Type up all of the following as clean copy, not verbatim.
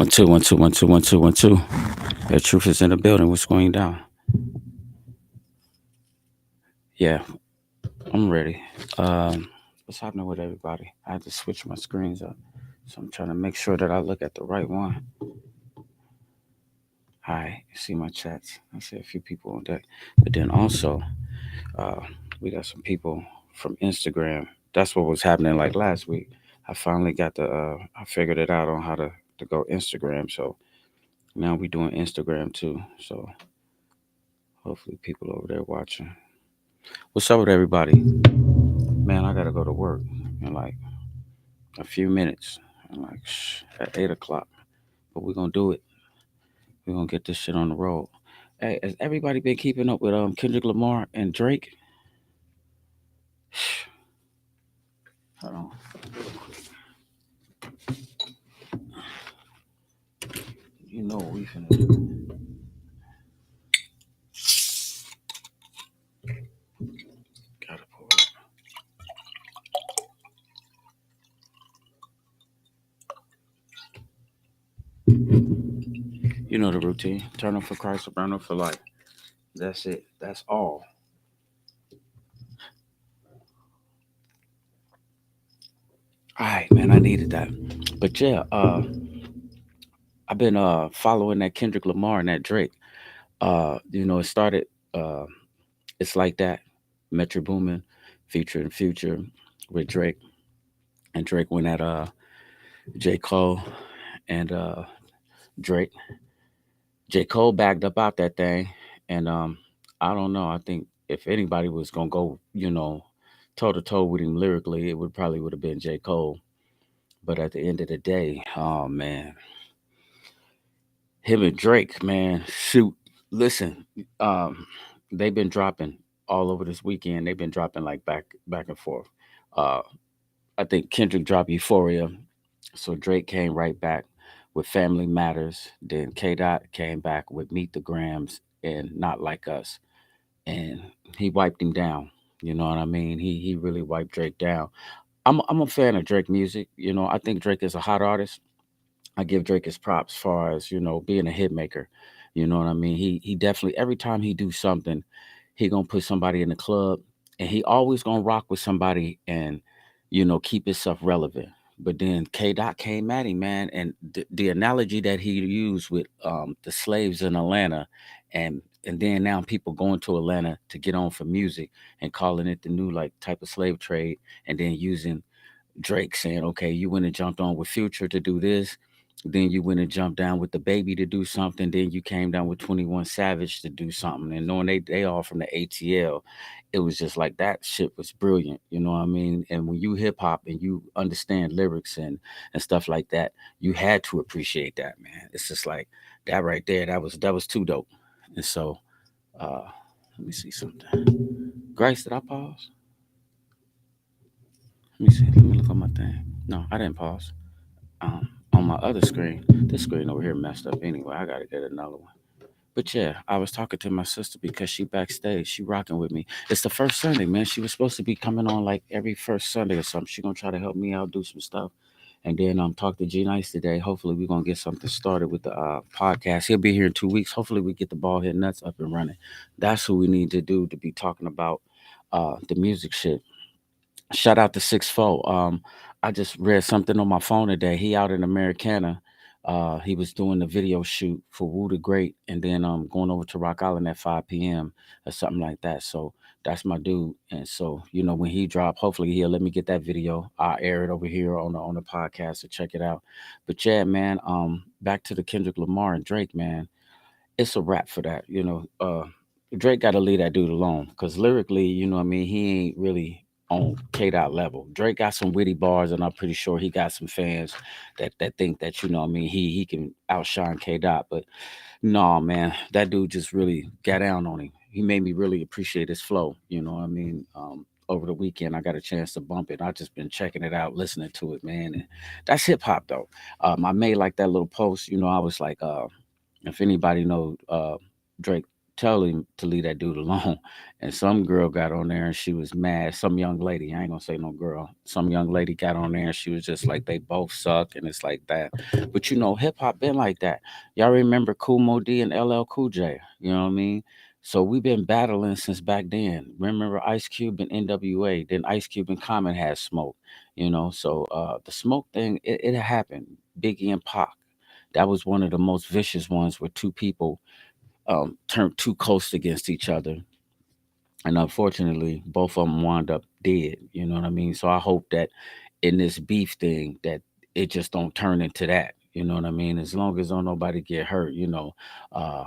One, two, one, two, one, two, one, two, one, two. The truth is in the building. What's going down? Yeah, I'm ready. What's happening with everybody? I had to switch my screens up. So I'm trying to make sure that I look at the right one. Hi, you see my chats. I see a few people on deck. But then also, uh, we got some people from Instagram. That's what was happening like last week. I finally got I figured it out on how to go Instagram. So now we doing Instagram too. So hopefully people over there watching. What's up with everybody? Man, I gotta go to work in like a few minutes. Like at 8 o'clock. But we're gonna do it. We're gonna get this shit on the road. Hey, has everybody been keeping up with Kendrick Lamar and Drake? Hold on. You know what we finna do. Gotta pull it. You know the routine. Turn up for Christ, burn up for life. That's it. That's all. All right, man. I needed that. But yeah, I've been following that Kendrick Lamar and that Drake. It started. Uh, it's like that. Metro Boomin, featuring Future with Drake, and Drake went at J Cole and Drake. J Cole backed up out that thing, and I don't know. I think if anybody was gonna go, toe to toe with him lyrically, it would have been J Cole. But at the end of the day, oh man, him and Drake, man, shoot, listen, um, they've been dropping all over this weekend. They've been dropping like back and forth. Uh, I think Kendrick dropped Euphoria, so Drake came right back with Family Matters. Then K Dot came back with Meet the Grams and Not Like Us, and he wiped him down. You know what I mean? He really wiped Drake down. I'm a fan of Drake music. I think Drake is a hot artist. I give Drake his props as far as being a hit maker. You know what I mean? He definitely every time he do something, he gonna put somebody in the club, and he always gonna rock with somebody and keep himself relevant. But then K Dot came at him, man, and the analogy that he used with the slaves in Atlanta, and then now people going to Atlanta to get on for music and calling it the new like type of slave trade, and then using Drake saying, okay, you went and jumped on with Future to do this. Then you went and jumped down with the baby to do something. Then you came down with 21 Savage to do something. And knowing they all from the ATL, it was just like that shit was brilliant. You know what I mean? And when you hip hop and you understand lyrics and stuff like that, you had to appreciate that, man. It's just like that right there. That was too dope. And so uh let me see something. Grace, did I pause? Let me see. Let me look on my thing. No, I didn't pause. On my other screen. This screen over here messed up anyway. I gotta get another one. But yeah, I was talking to my sister because she backstage. She rocking with me. It's the first Sunday, man. She was supposed to be coming on like every first Sunday or something. She gonna try to help me out, do some stuff. And then talk to G Nice today. Hopefully we're gonna get something started with the podcast. He'll be here in 2 weeks. Hopefully we get the ball hit nuts up and running. That's what we need to do to be talking about the music shit. Shout out to 6'4". I just read something on my phone today. He out in Americana. He was doing the video shoot for Woo the Great, and then going over to Rock Island at 5 p.m. or something like that. So that's my dude. And so when he drop, hopefully he'll let me get that video. I'll air it over here on the podcast to check it out. But yeah, man. Back to the Kendrick Lamar and Drake, man. It's a wrap for that. Drake got to leave that dude alone because lyrically, what I mean, he ain't really on K Dot level. Drake got some witty bars, and I'm pretty sure he got some fans that think that what I mean, he can outshine K Dot. But no, man, that dude just really got down on him. He made me really appreciate his flow. You know what I mean? Over the weekend, I got a chance to bump it. I just been checking it out, listening to it, man. And that's hip hop though. I made like that little post. I was like, if anybody know Drake tell him to leave that dude alone. And some girl got on there and she was mad. Some young lady, I ain't gonna say no girl. Some young lady got on there and she was just like, they both suck, and it's like that. But hip hop been like that. Y'all remember Cool Mo D and LL Cool J? You know what I mean? So we've been battling since back then. Remember Ice Cube and NWA? Then Ice Cube and Common had smoke. So the smoke thing, it happened. Biggie and Pac. That was one of the most vicious ones where two people turned too close against each other, and unfortunately, both of them wound up dead. You know what I mean? So I hope that in this beef thing, that it just don't turn into that. You know what I mean? As long as don't nobody get hurt, uh,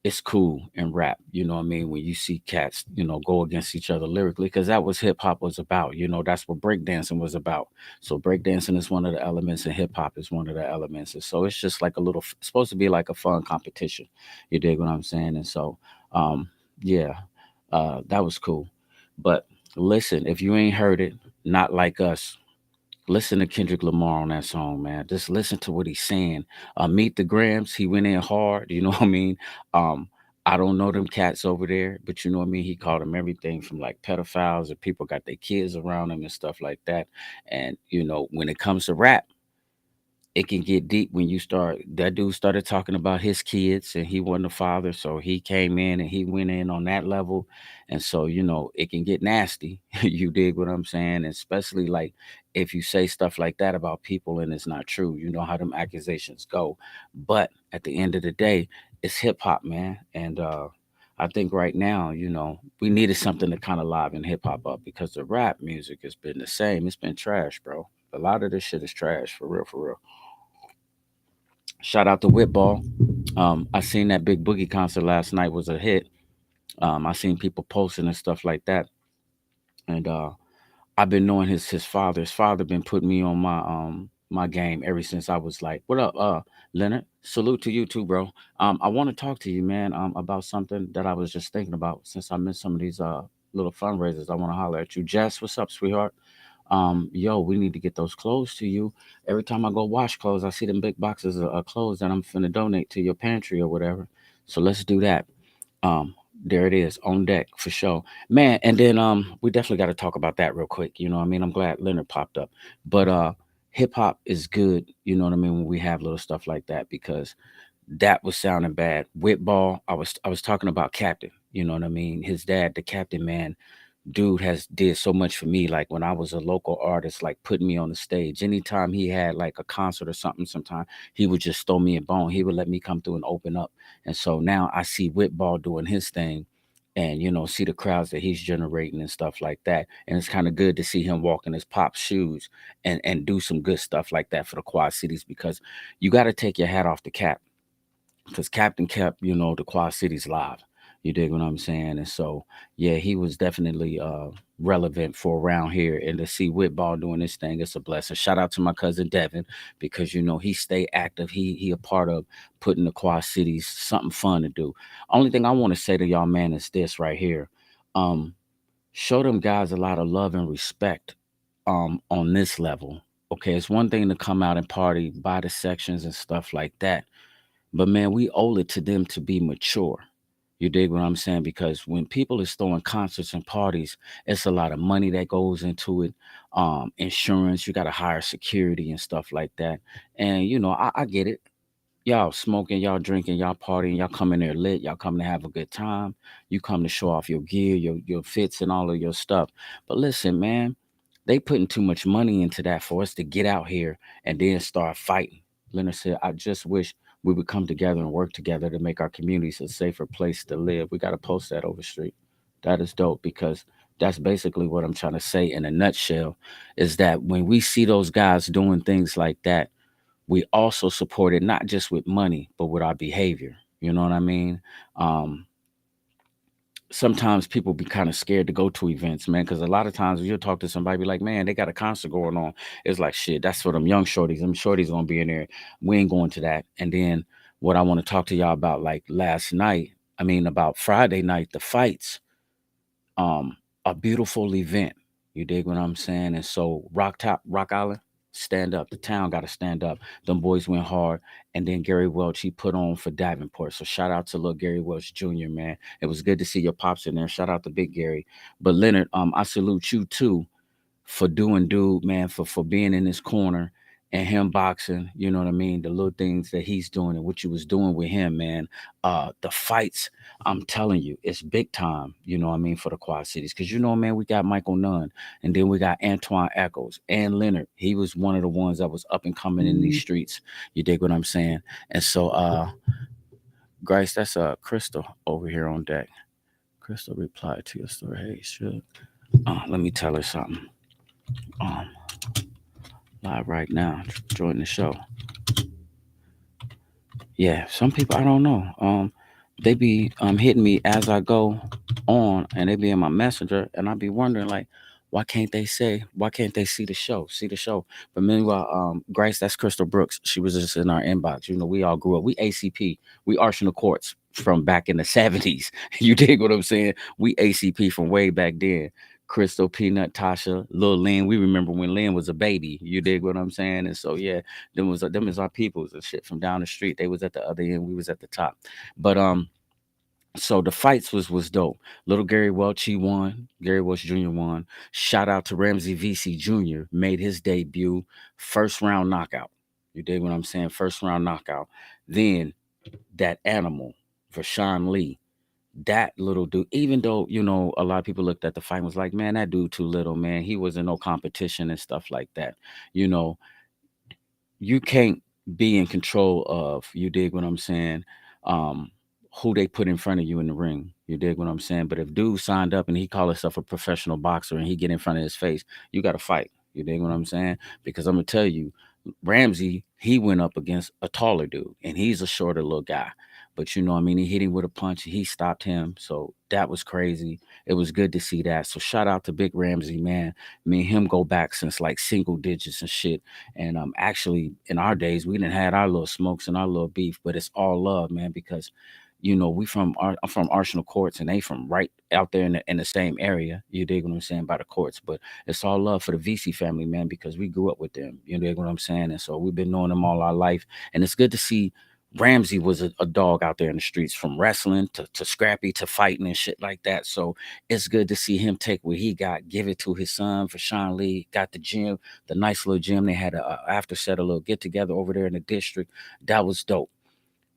it's cool in rap. You know what I mean? When you see cats, go against each other lyrically, because that was hip hop was about. That's what breakdancing was about. So breakdancing is one of the elements, and hip hop is one of the elements. And so it's just like a little, it's supposed to be like a fun competition. You dig what I'm saying? And so, um, yeah, that was cool. But listen, if you ain't heard it, not like us. Listen to Kendrick Lamar on that song, man. Just listen to what he's saying. Meet the Grams, he went in hard. You know what I mean? Um, I don't know them cats over there, but you know what I mean. He called them everything from like pedophiles, and people got their kids around them and stuff like that. And when it comes to rap, it can get deep when you start. That dude started talking about his kids, and he wasn't a father, so he came in and he went in on that level. And so it can get nasty. You dig what I'm saying? Especially like if you say stuff like that about people and it's not true. You know how them accusations go. But at the end of the day, it's hip hop, man. And I think right now, we needed something to kind of liven hip hop up, because the rap music has been the same. It's been trash, bro. A lot of this shit is trash, for real, for real. Shout out to Whitball. I seen that Big Boogie concert last night was a hit. I seen people posting and stuff like that, and I've been knowing his father. His father been putting me on my game ever since I was like, "What up, Leonard? Salute to you too, bro." I want to talk to you, man, about something that I was just thinking about since I missed some of these little fundraisers. I want to holler at you, Jess. What's up, sweetheart? Yo, we need to get those clothes to you. Every time I go wash clothes, I see them big boxes of clothes that I'm finna donate to your pantry or whatever. So let's do that. Um, there it is on deck for sure, man. And then we definitely got to talk about that real quick. You know what I mean? I'm glad Leonard popped up, but hip hop is good. You know what I mean? When we have little stuff like that, because that was sounding bad. Whitball, I was talking about Captain. You know what I mean? His dad, the Captain, man, dude has did so much for me. Like when I was a local artist, like putting me on the stage. Anytime he had like a concert or something, sometime he would just throw me a bone. He would let me come through and open up. And so now I see Whitball doing his thing, and see the crowds that he's generating and stuff like that. And it's kind of good to see him walk in his pop shoes and do some good stuff like that for the Quad Cities, because you got to take your hat off the cap, because Captain kept, the Quad Cities live. You dig what I'm saying? And so, yeah, he was definitely relevant for around here. And to see Whitball doing this thing, it's a blessing. Shout out to my cousin Devin, because he stay active. He a part of putting the Quad Cities something fun to do. Only thing I want to say to y'all, man, is this right here. Um, Show them guys a lot of love and respect on this level. Okay, it's one thing to come out and party, buy the sections and stuff like that, but man, we owe it to them to be mature. You dig what I'm saying? Because when people is throwing concerts and parties, it's a lot of money that goes into it. Insurance, you got to hire security and stuff like that. And I get it. Y'all smoking, y'all drinking, y'all partying, y'all come in there lit, y'all come to have a good time. You come to show off your gear, your fits, and all of your stuff. But listen, man, they putting too much money into that for us to get out here and then start fighting. Leonard said, I just wish we would come together and work together to make our communities a safer place to live. We got to post that over street. That is dope, because that's basically what I'm trying to say in a nutshell, is that when we see those guys doing things like that, we also support it not just with money, but with our behavior. You know what I mean? Um, Sometimes people be kind of scared to go to events, man, because a lot of times you'll talk to somebody, be like, man, they got a concert going on. It's like, shit, that's for them young shorties. Them shorties gonna be in there. We ain't going to that. And then what I want to talk to y'all about, like last night, I mean, about Friday night, the fights, um, a beautiful event. You dig what I'm saying? And so Rock Island. stand up. The town got to stand up. Them boys went hard, and then Gary Welch he put on for Davenport. So shout out to little Gary Welch Jr. Man, it was good to see your pops in there. Shout out to Big Gary, but Leonard, I salute you too for doing dude, man, for being in this corner and him boxing, you know what I mean? The little things that he's doing and what you was doing with him, man. The fights, I'm telling you, it's big time, you know what I mean, for the Quad Cities. Cause you know, man, we got Michael Nunn and then we got Antoine Echoes and Leonard. He was one of the ones that was up and coming in these streets. You dig what I'm saying? And so Grace, that's Crystal over here on deck. Crystal replied to your story. Hey, sure. Let me tell her something. Um, live right now. Join the show. Yeah, some people I don't know. They be hitting me as I go on, and they be in my messenger, and I be wondering like, why can't they see the show, see the show? But meanwhile, Grace, that's Crystal Brooks. She was just in our inbox. You know, we all grew up. We ACP, we Arsenal Courts from back in the '70s. You dig what I'm saying? We ACP from way back then. Crystal, Peanut, Tasha, Lil Lynn. We remember when Lynn was a baby. You dig what I'm saying? And so yeah, them is our peoples and shit from down the street. They was at the other end, we was at the top. But so the fights was dope. Little Gary Welch he won. Gary Welch Jr. won. Shout out to Ramsey VC Jr. made his debut, first round knockout. You dig what I'm saying? First round knockout. Then that animal, Vashawn Lee, that little dude, even though, you know, a lot of people looked at the fight and was like, man, that dude too little, man. He was in no competition and stuff like that. You know, you can't be in control of, you dig what I'm saying, um who they put in front of you in the ring. You dig what I'm saying? But if dude signed up and he called himself a professional boxer and he get in front of his face, you got to fight. You dig what I'm saying? Because I'm gonna tell you, Ramsey, he went up against a taller dude and he's a shorter little guy. But you know what I mean, he hit him with a punch, he stopped him. So that was crazy. It was good to see that. So shout out to Big Ramsey, man. Me and him go back since like single digits and shit. And actually, in our days, we didn't had our little smokes and our little beef, but it's all love, man. Because you know I'm from Arsenal Courts, and they from right out there in the same area. You dig what I'm saying, by the courts. But it's all love for the VC family, man, because we grew up with them. You dig what I'm saying, and so we've been knowing them all our life, and it's good to see. Ramsey was a dog out there in the streets, from wrestling to scrappy to fighting and shit like that. So it's good to see him take what he got, give it to his son for Sean Lee. Got the gym, the nice little gym. They had a after set, a little get together over there in the district. That was dope.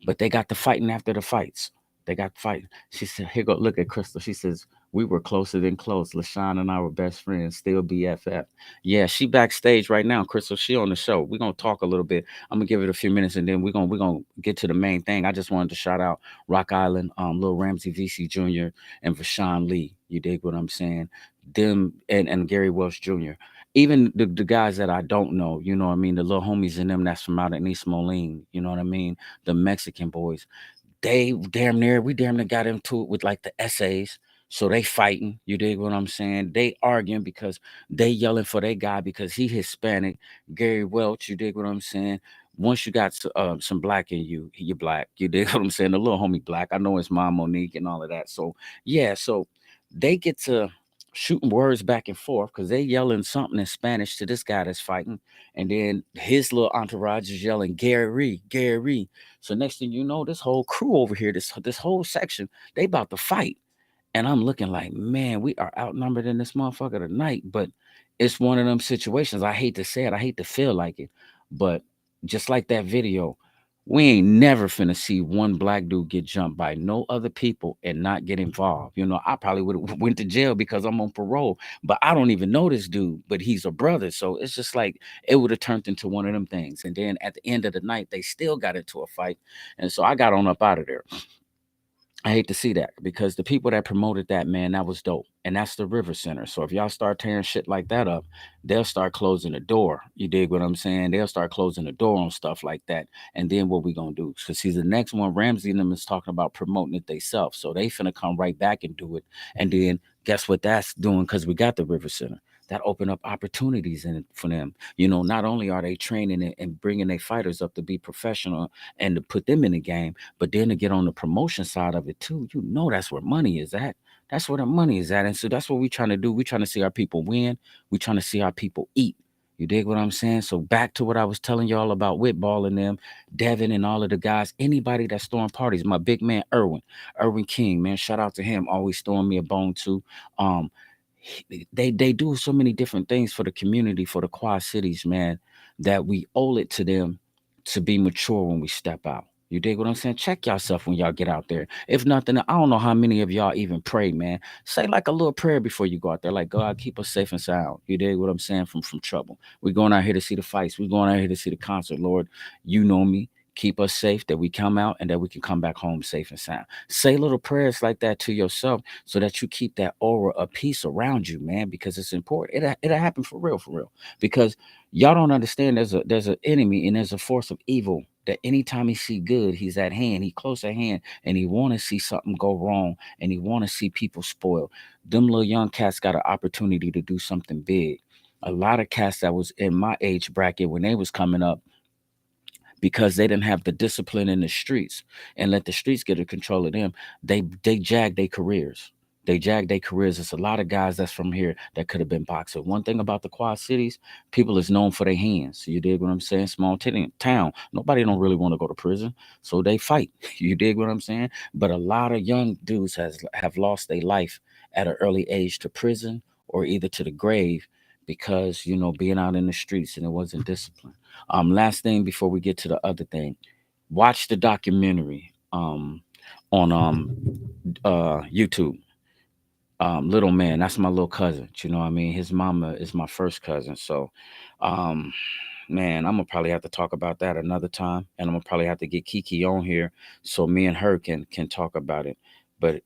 But they got the fighting after the fights. They got fighting. She said, "Here go, look at Crystal." She says, "We were closer than close. LaShawn and I were best friends, still BFF." Yeah, she backstage right now, Crystal. She on the show. We're gonna talk a little bit. I'm gonna give it a few minutes, and then we're gonna get to the main thing. I just wanted to shout out Rock Island, Lil Ramsey VC Jr. and Vashawn Lee. You dig what I'm saying? Them and Gary Welch Jr. Even the guys that I don't know, you know what I mean? The little homies in them that's from out in East Moline, you know what I mean? The Mexican boys, we damn near got into it with like the essays. So they fighting. You dig what I'm saying? They arguing because they yelling for their guy because he Hispanic. Gary Welch, you dig what I'm saying? Once you got some black in you, you're black. You dig what I'm saying? The little homie black. I know his mom Monique and all of that. So yeah, so they get to shooting words back and forth because they yelling something in Spanish to this guy that's fighting, and then his little entourage is yelling Gary, Gary. So next thing you know, this whole crew over here, this whole section, they about to fight. And I'm looking like, man, we are outnumbered in this motherfucker tonight. But it's one of them situations. I hate to say it. I hate to feel like it. But just like that video, we ain't never finna see one black dude get jumped by no other people and not get involved. You know, I probably would have went to jail because I'm on parole, but I don't even know this dude, but he's a brother. So it's just like it would have turned into one of them things. And then at the end of the night, they still got into a fight. And so I got on up out of there. I hate to see that because the people that promoted that, man, that was dope. And that's the River Center. So if y'all start tearing shit like that up, they'll start closing the door. You dig what I'm saying? They'll start closing the door on stuff like that. And then what we gonna do? Because he's the next one, Ramsey and them is talking about promoting it themselves. So they finna come right back and do it. And then guess what that's doing? Because we got the River Center. That open up opportunities in it for them. You know, not only are they training and bringing their fighters up to be professional and to put them in the game, but then to get on the promotion side of it too, you know that's where money is at. That's where the money is at. And so that's what we're trying to do. We're trying to see our people win. We're trying to see our people eat. You dig what I'm saying? So back to what I was telling y'all about Whitball and them, Devin and all of the guys, anybody that's throwing parties. My big man Irwin King, man, shout out to him, always throwing me a bone too. Um, they do so many different things for the community, for the Quad Cities, man, that we owe it to them to be mature when we step out. You dig what I'm saying? Check yourself when y'all get out there. If nothing, I don't know how many of y'all even pray, man. Say like a little prayer before you go out there. Like, God, keep us safe and sound. You dig what I'm saying? From trouble. We're going out here to see the fights. We're going out here to see the concert. Lord, you know me. Keep us safe, that we come out and that we can come back home safe and sound. Say little prayers like that to yourself so that you keep that aura of peace around you, man, because it's important. It'll happen for real, for real. Because y'all don't understand there's an enemy and there's a force of evil that anytime he see good, he's at hand, he close at hand, and he want to see something go wrong, and he want to see people spoil. Them little young cats got an opportunity to do something big. A lot of cats that was in my age bracket when they was coming up, because they didn't have the discipline in the streets and let the streets get a control of them, they jag their careers. They jag their careers. It's a lot of guys that's from here that could have been boxers. One thing about the Quad Cities, people is known for their hands. You dig what I'm saying? Small town. Nobody don't really want to go to prison, so they fight. You dig what I'm saying? But a lot of young dudes have lost their life at an early age to prison or either to the grave because being out in the streets and it wasn't disciplined. Last thing before we get to the other thing, watch the documentary on YouTube. Little man, that's my little cousin. You know what I mean? His mama is my first cousin. So um man, I'm gonna probably have to talk about that another time, and I'm gonna probably have to get Kiki on here so me and her can talk about it. But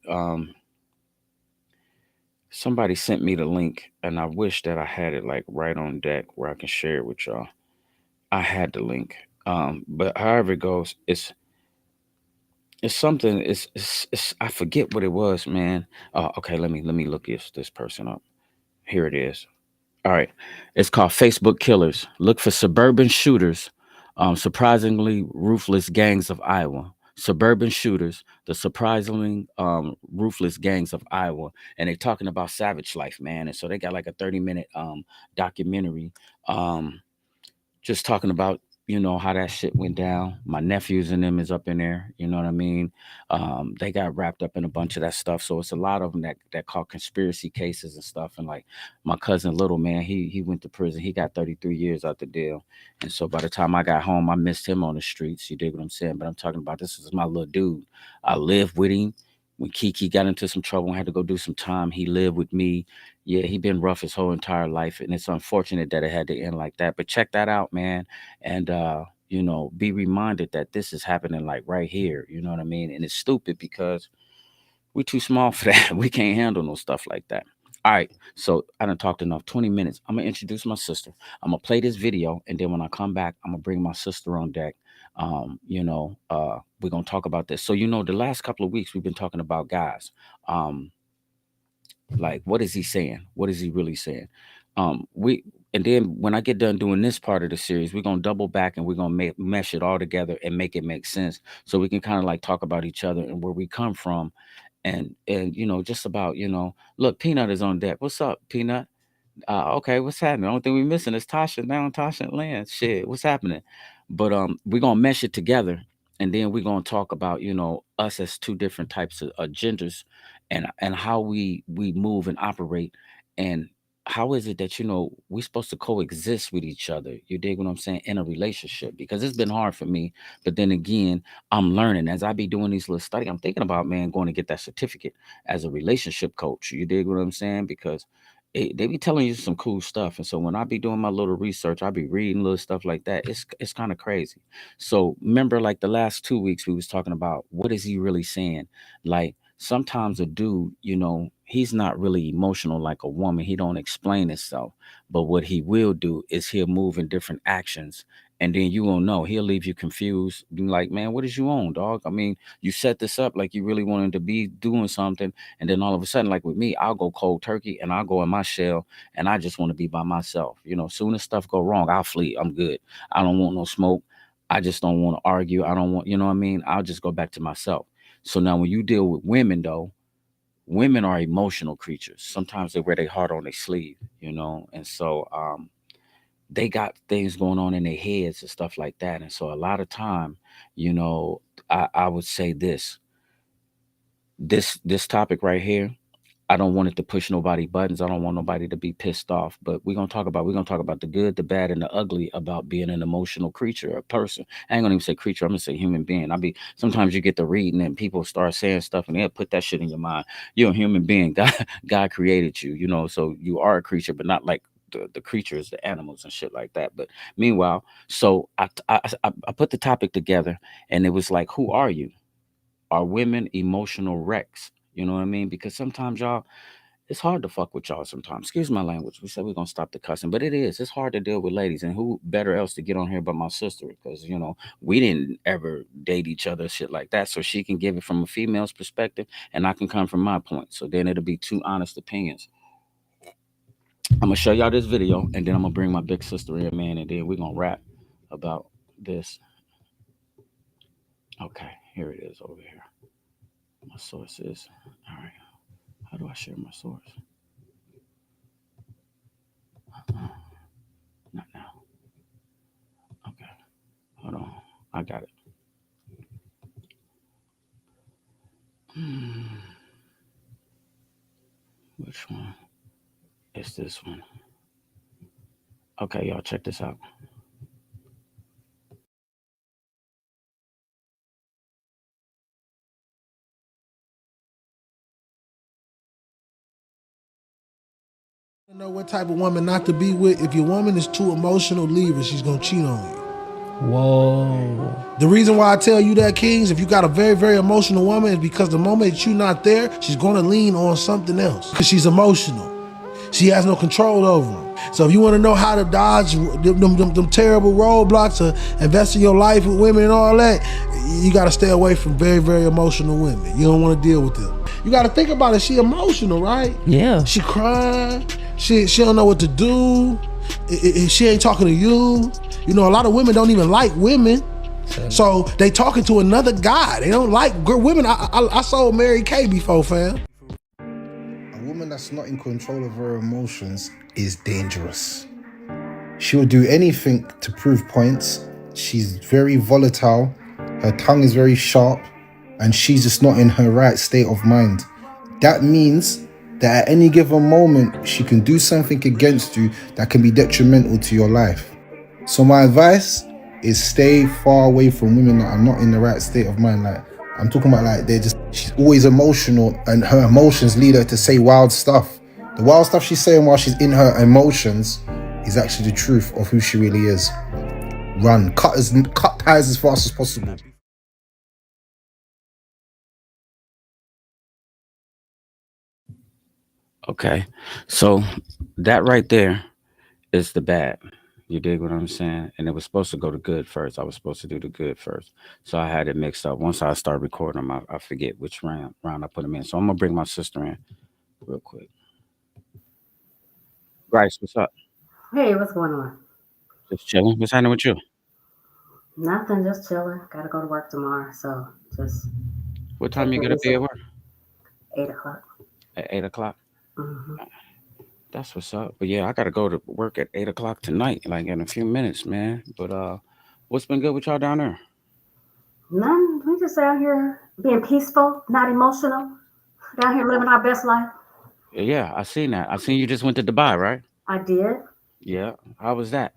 somebody sent me the link, and I wish that I had it like right on deck where I can share it with y'all. I had the link. But however it goes, it's something. It's I forget what it was, man. Okay, let me look this person up. Here it is. All right, it's called Facebook Killers. Look for suburban shooters, surprisingly ruthless gangs of Iowa. Suburban shooters, the surprisingly ruthless gangs of Iowa, and they're talking about savage life, man. And so they got like a 30-minute documentary. Um, just talking about how that shit went down. My nephews and them is up in there. You know what I mean? They got wrapped up in a bunch of that stuff. So it's a lot of them that call conspiracy cases and stuff. And like my cousin Little Man, he went to prison. He got 33 years out the deal. And so by the time I got home, I missed him on the streets. You dig what I'm saying? But I'm talking about, this is my little dude. I lived with him. When Kiki got into some trouble and had to go do some time, he lived with me. Yeah, he been rough his whole entire life, and it's unfortunate that it had to end like that. But check that out, man, and be reminded that this is happening like right here. You know what I mean? And it's stupid because we too small for that. We can't handle no stuff like that. All right, so I done talked enough. 20 minutes. I'm gonna introduce my sister. I'm gonna play this video, and then when I come back, I'm gonna bring my sister on deck. We're gonna talk about this. So the last couple of weeks we've been talking about guys. Um, like, what is he saying? What is he really saying? We and then when I get done doing this part of the series, we're gonna double back and we're gonna mesh it all together and make it make sense, so we can kind of like talk about each other and where we come from, and just about look, Peanut is on deck. What's up, Peanut? Okay, what's happening? The only thing we missing is Tasha now. Tasha and Lance. Shit, what's happening? But we're gonna mesh it together, and then we're gonna talk about us as two different types of genders, and how we move and operate, and how is it that we're supposed to coexist with each other? You dig what I'm saying, in a relationship? Because it's been hard for me, but then again, I'm learning as I be doing these little study. I'm thinking about, man, going to get that certificate as a relationship coach. You dig what I'm saying? Because they be telling you some cool stuff, and so when I be doing my little research, I be reading little stuff like that. It's kind of crazy. So remember, like the last 2 weeks, we was talking about what is he really saying. Like sometimes a dude, he's not really emotional like a woman. He don't explain himself, but what he will do is he'll move in different actions. And then you won't know. He'll leave you confused. Be like, man, what is you on, dog? I mean, you set this up like you really wanted to be doing something, and then all of a sudden, like with me, I'll go cold turkey and I'll go in my shell, and I just want to be by myself. Soon as stuff go wrong, I'll flee. I'm good. I don't want no smoke. I just don't want to argue. I don't want, what I mean? I'll just go back to myself. So now when you deal with women though, women are emotional creatures. Sometimes they wear their heart on their sleeve, and so they got things going on in their heads and stuff like that. And so a lot of time, you know, I would say this topic right here, I don't want it to push nobody buttons. I don't want nobody to be pissed off. But we're gonna talk about the good, the bad, and the ugly about being an emotional creature, a person. I ain't gonna even say creature. I'm gonna say human being. Sometimes you get to reading and people start saying stuff and they'll put that shit in your mind. You're a human being. God created you, so you are a creature, but not like the creatures, the animals and shit like that. But meanwhile, so I put the topic together and it was like, who are you? Are women emotional wrecks? You know what I mean? Because sometimes y'all, it's hard to fuck with y'all sometimes. Excuse my language. We said we're gonna stop the cussing, but it is. It's hard to deal with ladies, and who better else to get on here but my sister? Because we didn't ever date each other, shit like that. So she can give it from a female's perspective, and I can come from my point. So then it'll be two honest opinions. I'm gonna show y'all this video, and then I'm gonna bring my big sister in, man, and then we're gonna rap about this. Okay, here it is over here. My source is all right. How do I share my source? Not now. Okay, hold on. I got it. Hmm, which one? It's this one. Okay, y'all, check this out. Know what type of woman not to be with. If your woman is too emotional, leave her. She's gonna cheat on you. Whoa. The reason why I tell you that, Kings, if you got a very, very emotional woman, is because the moment that you're not there, she's gonna lean on something else. Because she's emotional. She has no control over them. So if you want to know how to dodge them terrible roadblocks to invest in your life with women and all that, you got to stay away from very, very emotional women. You don't want to deal with them. You got to think about it. She emotional, right? Yeah. She crying. She don't know what to do. She ain't talking to you. A lot of women don't even like women. So they talking to another guy. They don't like women. I sold Mary Kay before, fam. A woman that's not in control of her emotions is dangerous. She will do anything to prove points. She's very volatile. Her tongue is very sharp. And she's just not in her right state of mind. That means that at any given moment, she can do something against you that can be detrimental to your life. So my advice is stay far away from women that are not in the right state of mind. Like, I'm talking about she's always emotional and her emotions lead her to say wild stuff. The wild stuff she's saying while she's in her emotions is actually the truth of who she really is. Run, cut ties as fast as possible. Okay, so that right there is the bad. You dig what I'm saying? And it was supposed to go to good first. I was supposed to do the good first. So I had it mixed up. Once I start recording them, I forget which round I put them in. So I'm gonna bring my sister in real quick. Bryce, what's up? Hey, what's going on? Just chilling. What's happening with you? Nothing, just chilling. Gotta go to work tomorrow, so just What time you taking it gonna be easy. at work? 8 o'clock. At 8 o'clock. hmm That's what's up. But yeah, I gotta go to work at 8 o'clock tonight, like in a few minutes, man. But what's been good with y'all down there? None. We just out here being peaceful, not emotional. Down here living our best life. Yeah, I seen that. I seen you just went to Dubai, right? I did. Yeah. How was that?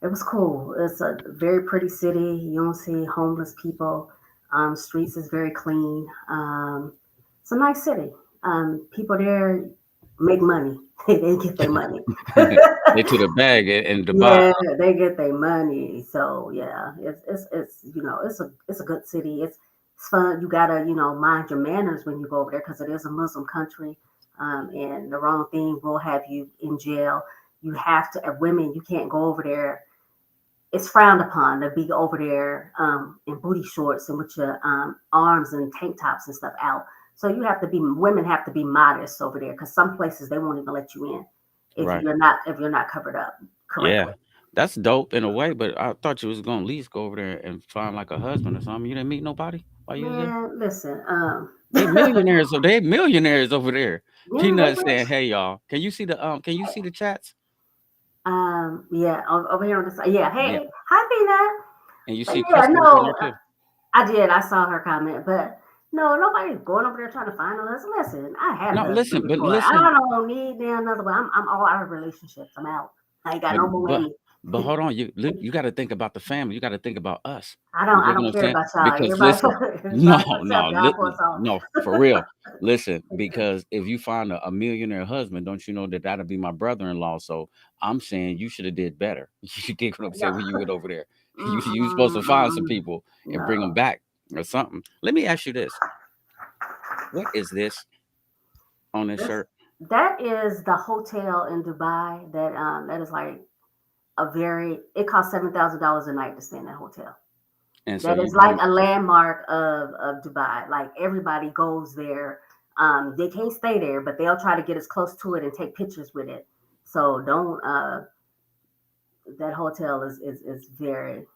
It was cool. It's a very pretty city. You don't see homeless people. Streets is very clean. It's a nice city. People there make money. They get their money. They to the bag in Dubai. Yeah, they get their money. So yeah, it's it's a good city. It's fun. You gotta mind your manners when you go over there because it is a Muslim country, and the wrong thing will have you in jail. You have to. Women, you can't go over there. It's frowned upon to be over there in booty shorts and with your arms and tank tops and stuff out. So you have to be. Women have to be modest over there because some places they won't even let you in if Right. you're not covered up Yeah. correctly. That's dope in a way, but I thought you was gonna at least go over there and find like a husband or something. You didn't meet nobody while you was there? Man, listen. They millionaires over there. Yeah, they Peanut rich. saying, "Hey y'all, can you see the chats? Yeah, over here on the side. Yeah, Yeah, hey, hi, Peanut. and you But see yeah, Crystal was on no, there too. I did. I saw her comment, but no, nobody's going over there trying to find a husband. Listen, I had a No, husband listen, but before. listen, I don't need another one. I'm all out of relationships. I'm out. I ain't got but no more but in me. but hold on, you got to think about the family. You got to think about us. You I dig what don't I'm care saying? about y'all. Because Everybody, listen, no, everybody for no, themselves. God for us all. no, for real. Listen, because if you find a millionaire husband, don't you know that that'll be my brother-in-law? So I'm saying you should have did better. You dig what I'm saying when you went over there? You supposed to find some Mm-mm. people and bring them No, back or something. Let me ask you this: what is this on this this shirt? that is the hotel in Dubai. That is like a very. It costs $7,000 a night to stay in that hotel. And so That you is like doing a landmark of Dubai. Like everybody goes there. They can't stay there, but they'll try to get as close to it and take pictures with it. So don't. That hotel is very.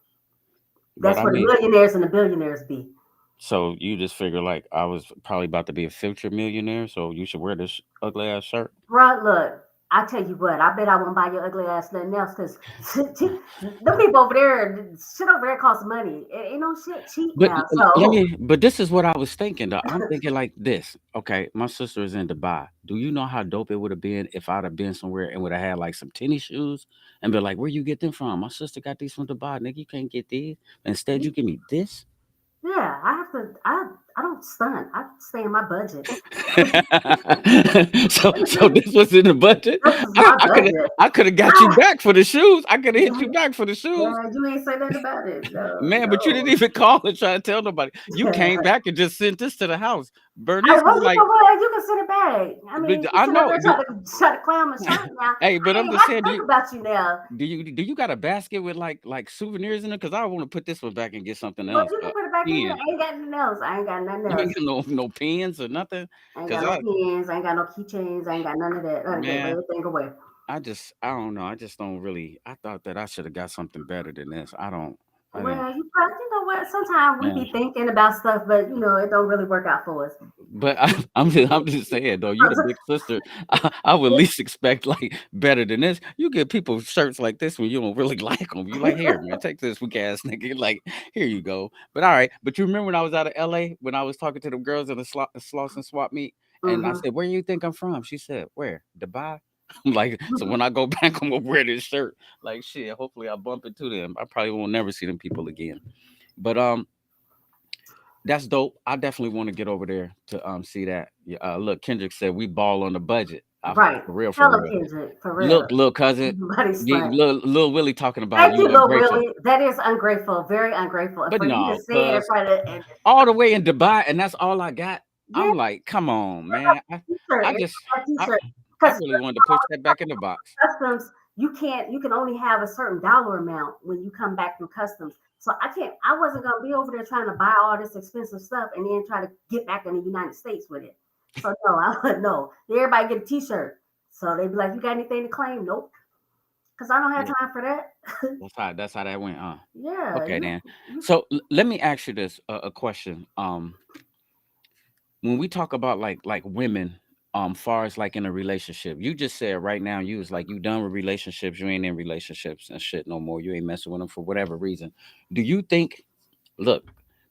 but That's I where the mean, millionaires and the billionaires be. so you just figure like I was probably about to be a future millionaire, so you should wear this ugly ass shirt. Bruh, look. I tell you what, I bet I won't buy your ugly ass nothing else because them people over there, shit over there costs money. Ain't no shit cheap But now. let So, me. But this is what I was thinking. Though I'm thinking like this. Okay, my sister is in Dubai. Do you know how dope it would have been if I'd have been somewhere and would have had like some tennis shoes and be like, "Where you get them from? My sister got these from Dubai, nigga. You can't get these. Instead, you give me this." yeah, I have to. I don't stunt. I stay in my budget. So this was in the budget. This is my budget. I could have got you Ah, back for the shoes. I could have hit you back for the shoes. yeah, you ain't say nothing about it. No, Man, but you didn't no. even call and try to tell nobody. You came back and just sent this to the house. I, Bernice well, was you like, know what? You can send it back. I mean, you I sit up know. there try to clown my shirt now. Hey, but I I'm ain't just had to saying, think about you now. do you got a basket with like souvenirs in it? Because I want to put this one back and get something Well, else. you can put it back in there. Pen. I ain't got nothing else. I ain't got nothing You ain't else. got no pens or nothing. I ain't Cause got no I pins. I ain't got no keychains. I ain't got none of that. I gave man, everything away. I don't know. I just don't really. I thought that I should have got something better than this. I don't. I didn't. Well, you probably, you know what? Sometimes we Man. be thinking about stuff, but it don't really work out for us. But I'm just saying though, you the big sister. I would least expect like better than this. You get people shirts like this when you don't really like them. You like, here, man, take this weak ass nigga. Like, here you go. But all right. But you remember when I was out of LA when I was talking to the girls at the Sloss and Swap meet, and I Hmm. said, "Where you think I'm from?" She said, "Where? Dubai." I'm like, so when I go back, I'm gonna wear this shirt. Like, shit. Hopefully, I bump into them. I probably won't never see them people again. But that's dope. I definitely want to get over there to see that. Yeah, look, Kendrick said we ball on the budget. Right. For real, for Tell him, real. Kendrick, for Look, real. little cousin, Nobody's playing. little Willie talking about Thank you you, Lil ungrateful. Willie. That is ungrateful, very ungrateful. And But for you to no, say it in cuz front of and all the way in Dubai, and that's all I got. yeah, I'm like, come on, man. t-shirt, I it's just, a I, t-shirt. I Because really wanted to push that back in the box. customs, you can only have a certain dollar amount when you come back through customs. So I wasn't gonna be over there trying to buy all this expensive stuff and then try to get back in the United States with it. So no, I would no. Everybody get a t-shirt. So they'd be like, you got anything to claim? Nope. Because I don't have Yeah, time for that. that's how that went. Yeah, Okay, you then. you So let me ask you this a question. When we talk about like women far as like in a relationship, you just said right now you was like you done with relationships, you ain't in relationships and shit no more, you ain't messing with them for whatever reason. Do you think, look,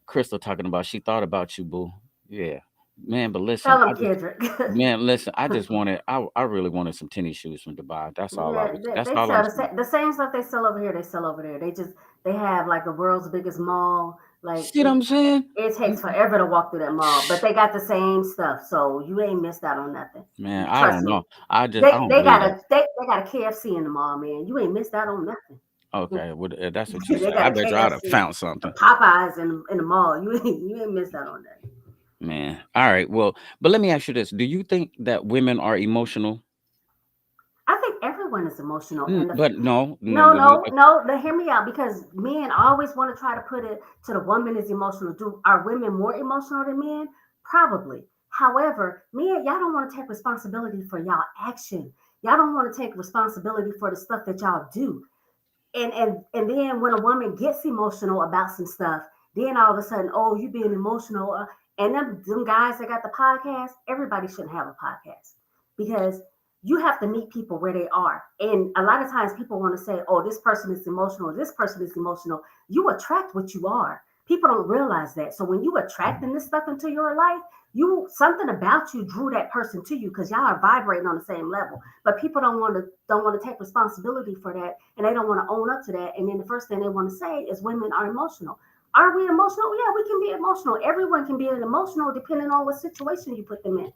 Crystal talking about she thought about you, boo. Yeah, man, but listen, tell them, Kendrick. I just wanted, I really wanted some tennis shoes from Dubai. That's all I Yeah, was, that's they all I'm sell saying. the same stuff they sell over here. They sell over there. They have like the world's biggest mall. Like See what I'm saying? it takes forever to walk through that mall, but they got the same stuff, so you ain't missed out on nothing. Man, I Trust don't me. know. I don't believe that. They got a KFC in the mall, man. You ain't missed out on nothing. Okay, well, that's what you They say. I got a bet you I'd have KFC, found a something. Popeyes in the mall. You ain't missed out on nothing. Man. All right. Well, but let me ask you this. Do you think that women are emotional? I think everyone is emotional, and But no, no, no, when we, no, no. Hear me out because men always want to try to put it to the woman is emotional. Do are women more emotional than men? Probably. However, men, y'all don't want to take responsibility for y'all action. Y'all don't want to take responsibility for the stuff that y'all do. And then when a woman gets emotional about some stuff, then all of a sudden, oh, you being emotional. And them guys that got the podcast, everybody shouldn't have a podcast because You have to meet people where they are. And a lot of times people want to say, oh, this person is emotional, this person is emotional. You attract what you are. People don't realize that. So when you attracting this stuff into your life, you something about you drew that person to you because y'all are vibrating on the same level. But people don't want to take responsibility for that, and they don't want to own up to that. And then the first thing they want to say is women are emotional. Are we emotional? Yeah, we can be emotional. Everyone can be emotional depending on what situation you put them in.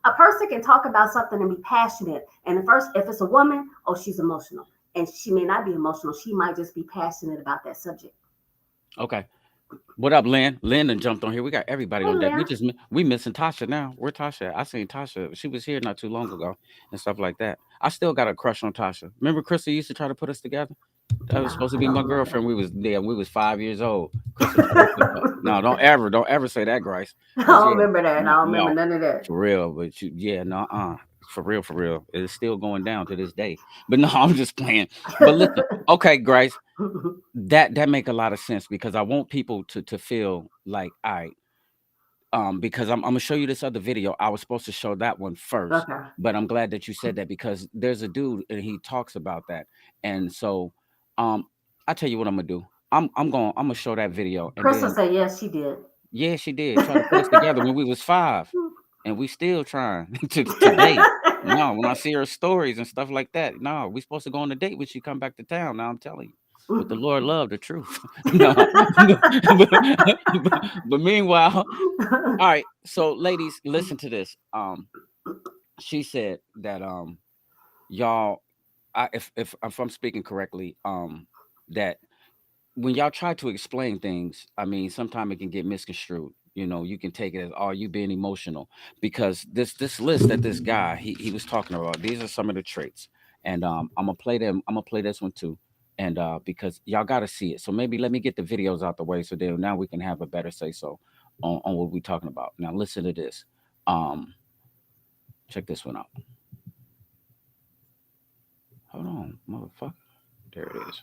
A person can talk about something and be passionate. And the first, if it's a woman, oh, she's emotional. And she may not be emotional. She might just be passionate about that subject. Okay. What up, Lynn? Lynn done jumped on here. We got everybody Hey, on deck. Leah. We missing Tasha now. Where Tasha at? I seen Tasha. She was here not too long ago and stuff like that. I still got a crush on Tasha. Remember Krista used to try to put us together? That was No, supposed to I be don't my remember girlfriend. that. We was 5 years old. Krista tried to put up. No, don't ever say that, Grace. I But don't yeah, remember that. I no, don't remember no, none of that. for real. But yeah, no, for real. It's still going down to this day. But no, I'm just playing. But listen, okay, Grace, that make a lot of sense because I want people to feel like, all right, because I'm gonna show you this other video. I was supposed to show that one first, Okay. but I'm glad that you said that because there's a dude and he talks about that. And so um I tell you what I'm gonna do. I'm gonna show that video and Crystal then said yes, she did. yeah, she did try to put us together when we was 5, and we still trying to today. No, when I see her stories and stuff like that, no, we supposed to go on a date when she come back to town. Now I'm telling you. But the Lord love the truth. No, but meanwhile, all right, so ladies, listen to this. She said that y'all, if I'm speaking correctly, that when y'all try to explain things, I mean, sometimes it can get misconstrued. You know, you can take it as, "Oh, you being emotional," because this list that this guy he was talking about. These are some of the traits, and I'm gonna play them. I'm gonna play this one too, and because y'all got to see it. So maybe let me get the videos out the way, so then now we can have a better say so on what we're talking about. Now listen to this. Um, check this one out. Hold on, motherfucker. There it is.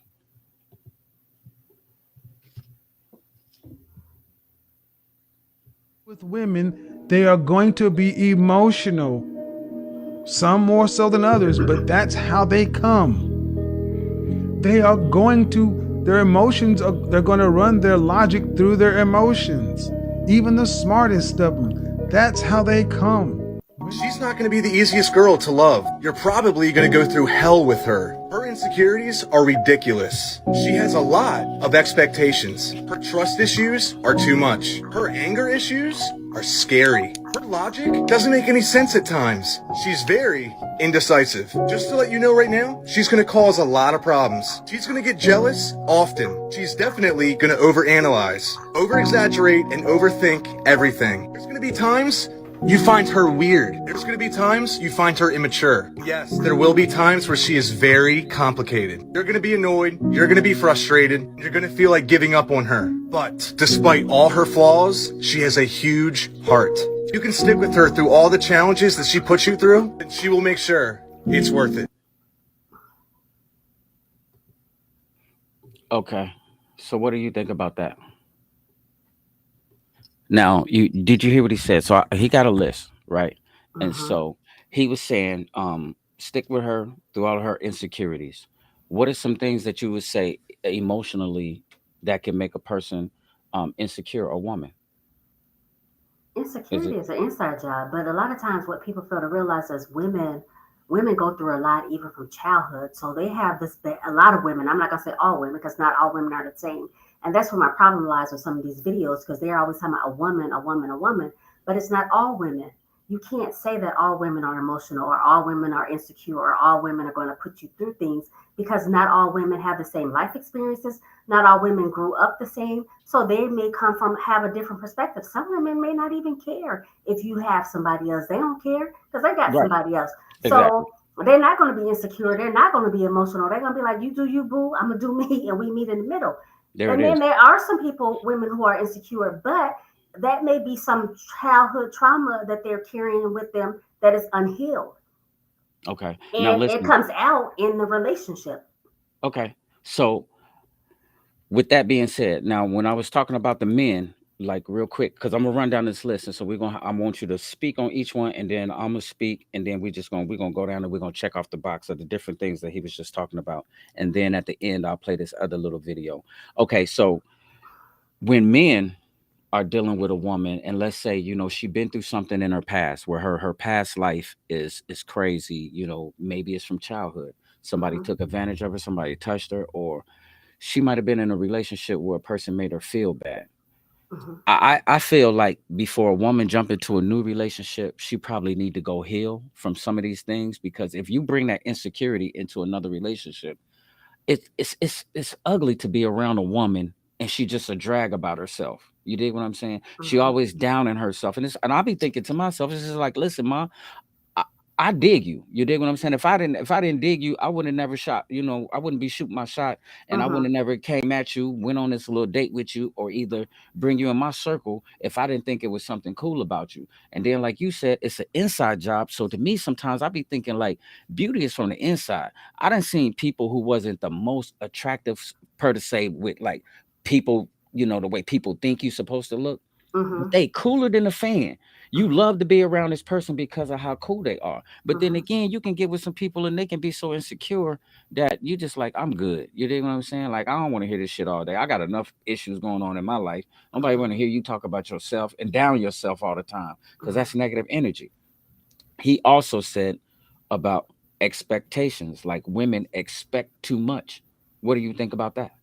With women, they are going to be emotional, some more so than others, but that's how they come. They are going to, their emotions, they're going to run their logic through their emotions. Even the smartest of them. That's how they come. She's not going to be the easiest girl to love. You're probably going to go through hell with her. Her insecurities are ridiculous. She has a lot of expectations. Her trust issues are too much. Her anger issues are scary. Her logic doesn't make any sense at times. She's very indecisive. Just to let you know right now, she's going to cause a lot of problems. She's going to get jealous often. She's definitely going to overanalyze, over-exaggerate, and overthink everything. There's going to be times you find her weird. There's going to be times you find her immature. Yes, there will be times where she is very complicated. You're going to be annoyed. You're going to be frustrated. You're going to feel like giving up on her. But despite all her flaws, she has a huge heart. If you can stick with her through all the challenges that she puts you through, then she will make sure it's worth it. Okay, so what do you think about that? Now, you hear what he said? So he got a list, right? And Hmm. so he was saying, stick with her through all of her insecurities. What are some things that you would say emotionally that can make a person insecure, a woman? Is Insecurity it is an inside job, but a lot of times what people fail to realize is women go through a lot even from childhood. So they have this a lot of women. I'm not gonna say all women because not all women are the same. And that's where my problem lies with some of these videos because they're always talking about a woman, a woman, a woman, but it's not all women. You can't say that all women are emotional or all women are insecure or all women are going to put you through things because not all women have the same life experiences. Not all women grew up the same. So they may come from have a different perspective. Some women may not even care if you have somebody else. They don't care because they got right? somebody else. Exactly. So they're not going to be insecure. They're not going to be emotional. They're going to be like, you do you, boo. I'm going to do me. And we meet in the middle. There it And then is. there are some people, women who are insecure, but that may be some childhood trauma that they're carrying with them that is unhealed. Okay. Now And it listen. comes out in the relationship. Okay. So with that being said, now when I was talking about the men, like real quick, because I'm gonna run down this list, and so I want you to speak on each one, and then I'm gonna speak, and then we're gonna go down and we're gonna check off the box of the different things that he was just talking about, and then at the end I'll play this other little video. Okay, so when men are dealing with a woman, and let's say, she been through something in her past where her past life is crazy, maybe it's from childhood. Somebody Mhm. took advantage of her, somebody touched her, or she might have been in a relationship where a person made her feel bad. Mhm. I feel like before a woman jump into a new relationship, she probably need to go heal from some of these things, because if you bring that insecurity into another relationship, it's ugly to be around a woman and she just a drag about herself. You dig what I'm saying? She Mhm. always down in herself, and I'll be thinking to myself, it's just like, listen, ma, I, I dig you. You dig what I'm saying? If I didn't dig you, I would have never shot. I wouldn't be shooting my shot, and I would Mhm. have never came at you, went on this little date with you, or either bring you in my circle if I didn't think it was something cool about you. And then, like you said, it's an inside job. So to me, sometimes I be thinking like beauty is from the inside. I done seen people who wasn't the most attractive per se with like people. The way people think you supposed to look, but Mhm. they cooler than a fan. You Mhm. love to be around this person because of how cool they are. But then Mhm. again, you can get with some people and they can be so insecure that you just like, I'm good. You dig what I'm saying? Like, I don't want to hear this shit all day. I got enough issues going on in my life. Nobody Mhm. want to hear you talk about yourself and down yourself all the time, because Mhm. that's negative energy. He also said about expectations, like women expect too much. What do you think about that?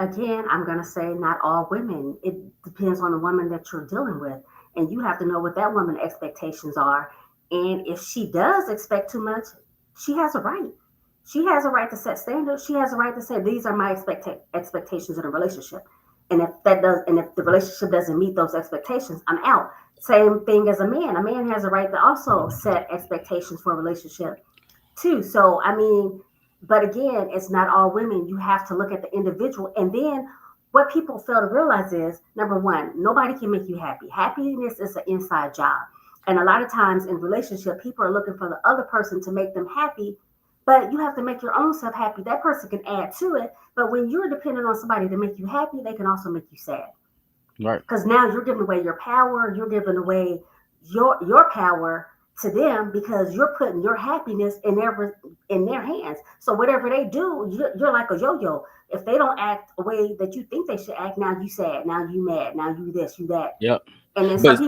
Again, I'm going to say not all women. It depends on the woman that you're dealing with. And you have to know what that woman's expectations are. And if she does expect too much, she has a right. She has a right to set standards. She has a right to say, these are my expectations in a relationship. And if the relationship doesn't meet those expectations, I'm out. Same thing as a man. A man has a right to also set expectations for a relationship too. So I mean, but again, it's not all women. You have to look at the individual, and then what people fail to realize is number one, nobody can make you happy. Happiness is an inside job, and a lot of times in relationship, people are looking for the other person to make them happy. But you have to make your own self happy. That person can add to it. But when you're dependent on somebody to make you happy, they can also make you sad Right. because now you're giving away your power, you're giving away your power to them because you're putting your happiness in their hands. So whatever they do, you're like a yo-yo. If they don't act a way that you think they should act, now you sad, now you mad, now you this, you that. Yep. And then But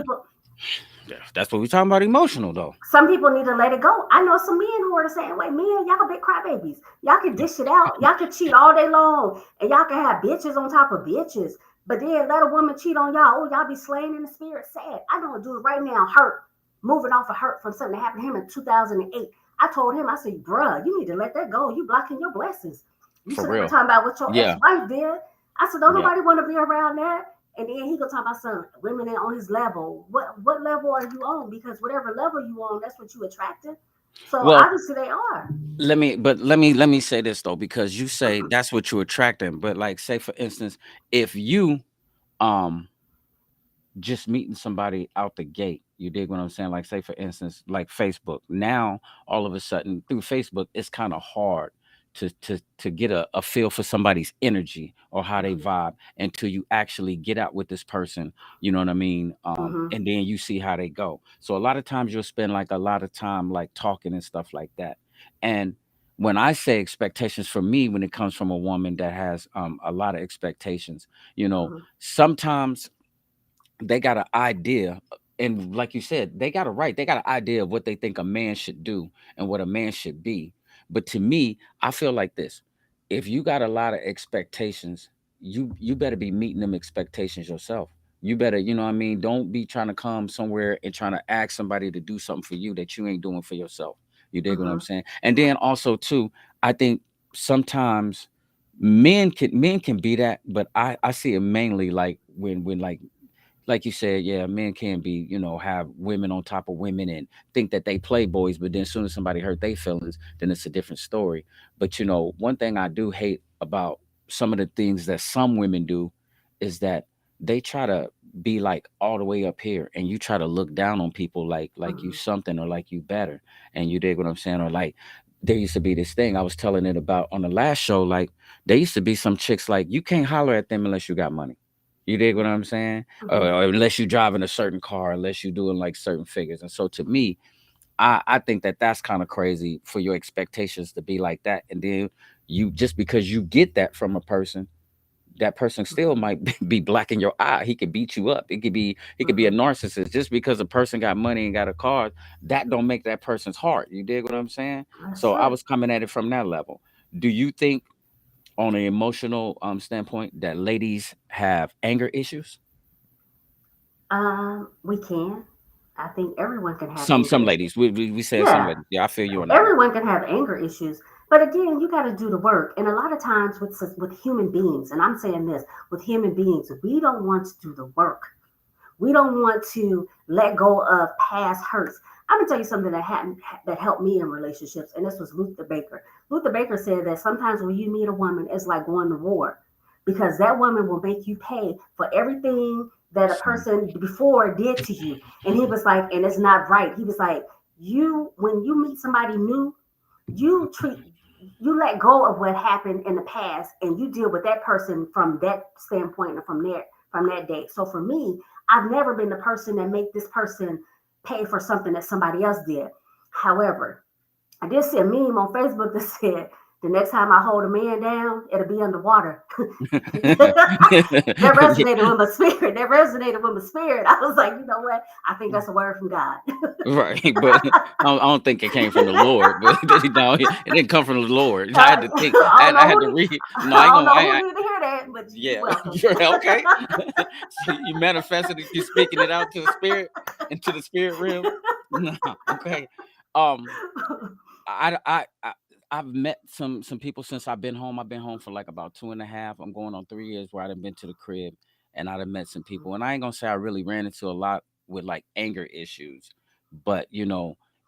yeah, that's what we're talking about, emotional though. some people need to let it go. I know some men who are the same way. Men, y'all big crybabies. Y'all can dish it out. Y'all can cheat all day long, and y'all can have bitches on top of bitches. But then let a woman cheat on y'all. Oh, y'all be slain in the spirit. Sad. I know a dude right now hurt, moving off of hurt from something that happened to him in 2008. I told him, I said, bruh, you need to let that go. You blocking your blessings. You For sitting up real. talking about what your Yeah. ex-wife did. I said, don't Yeah. nobody want to be around that. And then he gonna talk about some women ain't on his level. What level are you on? Because whatever level you on, that's what you attracted. So Well, obviously they are. let me say this though, because you say that's what you're attracting, but like, say for instance, if you um just meeting somebody out the gate. You dig what I'm saying? Like, say for instance, like Facebook. Now, all of a sudden, through Facebook, it's kind of hard to get a feel for somebody's energy or how they Mhm. vibe until you actually get out with this person. You know what I mean? Mhm. And then you see how they go. So a lot of times you'll spend like a lot of time like talking and stuff like that. And when I say expectations for me, when it comes from a woman that has a lot of expectations, Mhm. sometimes they got an idea, and like you said, they got an idea of what they think a man should do and what a man should be. But to me, I feel like this: if you got a lot of expectations, you better be meeting them expectations yourself. You better, what I mean, don't be trying to come somewhere and trying to ask somebody to do something for you that you ain't doing for yourself. You dig what I'm Mhm. saying? And then also too, I think sometimes men can be that, but I see it mainly like when like you said, yeah, men can be, have women on top of women and think that they playboys, but then as soon as somebody hurt their feelings, then it's a different story. But one thing I do hate about some of the things that some women do is that they try to be like all the way up here, and you try to look down on people like you Mhm. something or like you better. And you dig what I'm saying? Or like there used to be this thing I was telling it about on the last show, like there used to be some chicks like you can't holler at them unless you got money. You dig what I'm saying? Hmm. Or unless you driving a certain car, unless you doing like certain figures. And so to me, I think that that's kind of crazy for your expectations to be like that. And then you, just because you get that from a person, that person still Hmm. might be black in your eye. He could beat you up. He could be a Hmm. narcissist. Just because a person got money and got a car, that don't make that person's heart. You dig what I'm saying? That's So I true. was coming at it from that level. Do you think, on an emotional standpoint, that ladies have anger issues? We can. I think everyone can have Some anger some issues. ladies. We said some Yeah, ladies. Yeah, I feel you on that one. everyone can have anger issues. But again, you got to do the work. And a lot of times with human beings, and I'm saying this, with human beings, we don't want to do the work. We don't want to let go of past hurts. I'm gonna tell you something that happened that helped me in relationships, and this was Luther Baker. Luther Baker said that sometimes when you meet a woman, it's like going to war, because that woman will make you pay for everything that a So, person before did to you. And he was like, and it's not right. He was like, you when you meet somebody new, you treat you let go of what happened in the past and you deal with that person from that standpoint and from that date. So for me, I've never been the person that make this person pay for something that somebody else did. However, I did see a meme on Facebook that said the next time I hold a man down, it'll be underwater. That resonated with my spirit. That resonated with my spirit. I was like, you know what? I think that's a word from God. right, but I don't think it came from the Lord. But no, it didn't come from the Lord. I had to think. I I don't had, I know had who to need, read. No, I I ain't don't gonna. know who need to hear that, but you're Yeah, welcome. you're okay. So you manifested it. You speaking it out to the spirit, into the spirit realm. No, okay. Um, I I've met some people since I've been home. I've been home for like about 2.5. I'm going on 3 years where I've been to the crib, and I've met some people. And I ain't gonna say I really ran into a lot with like anger issues, but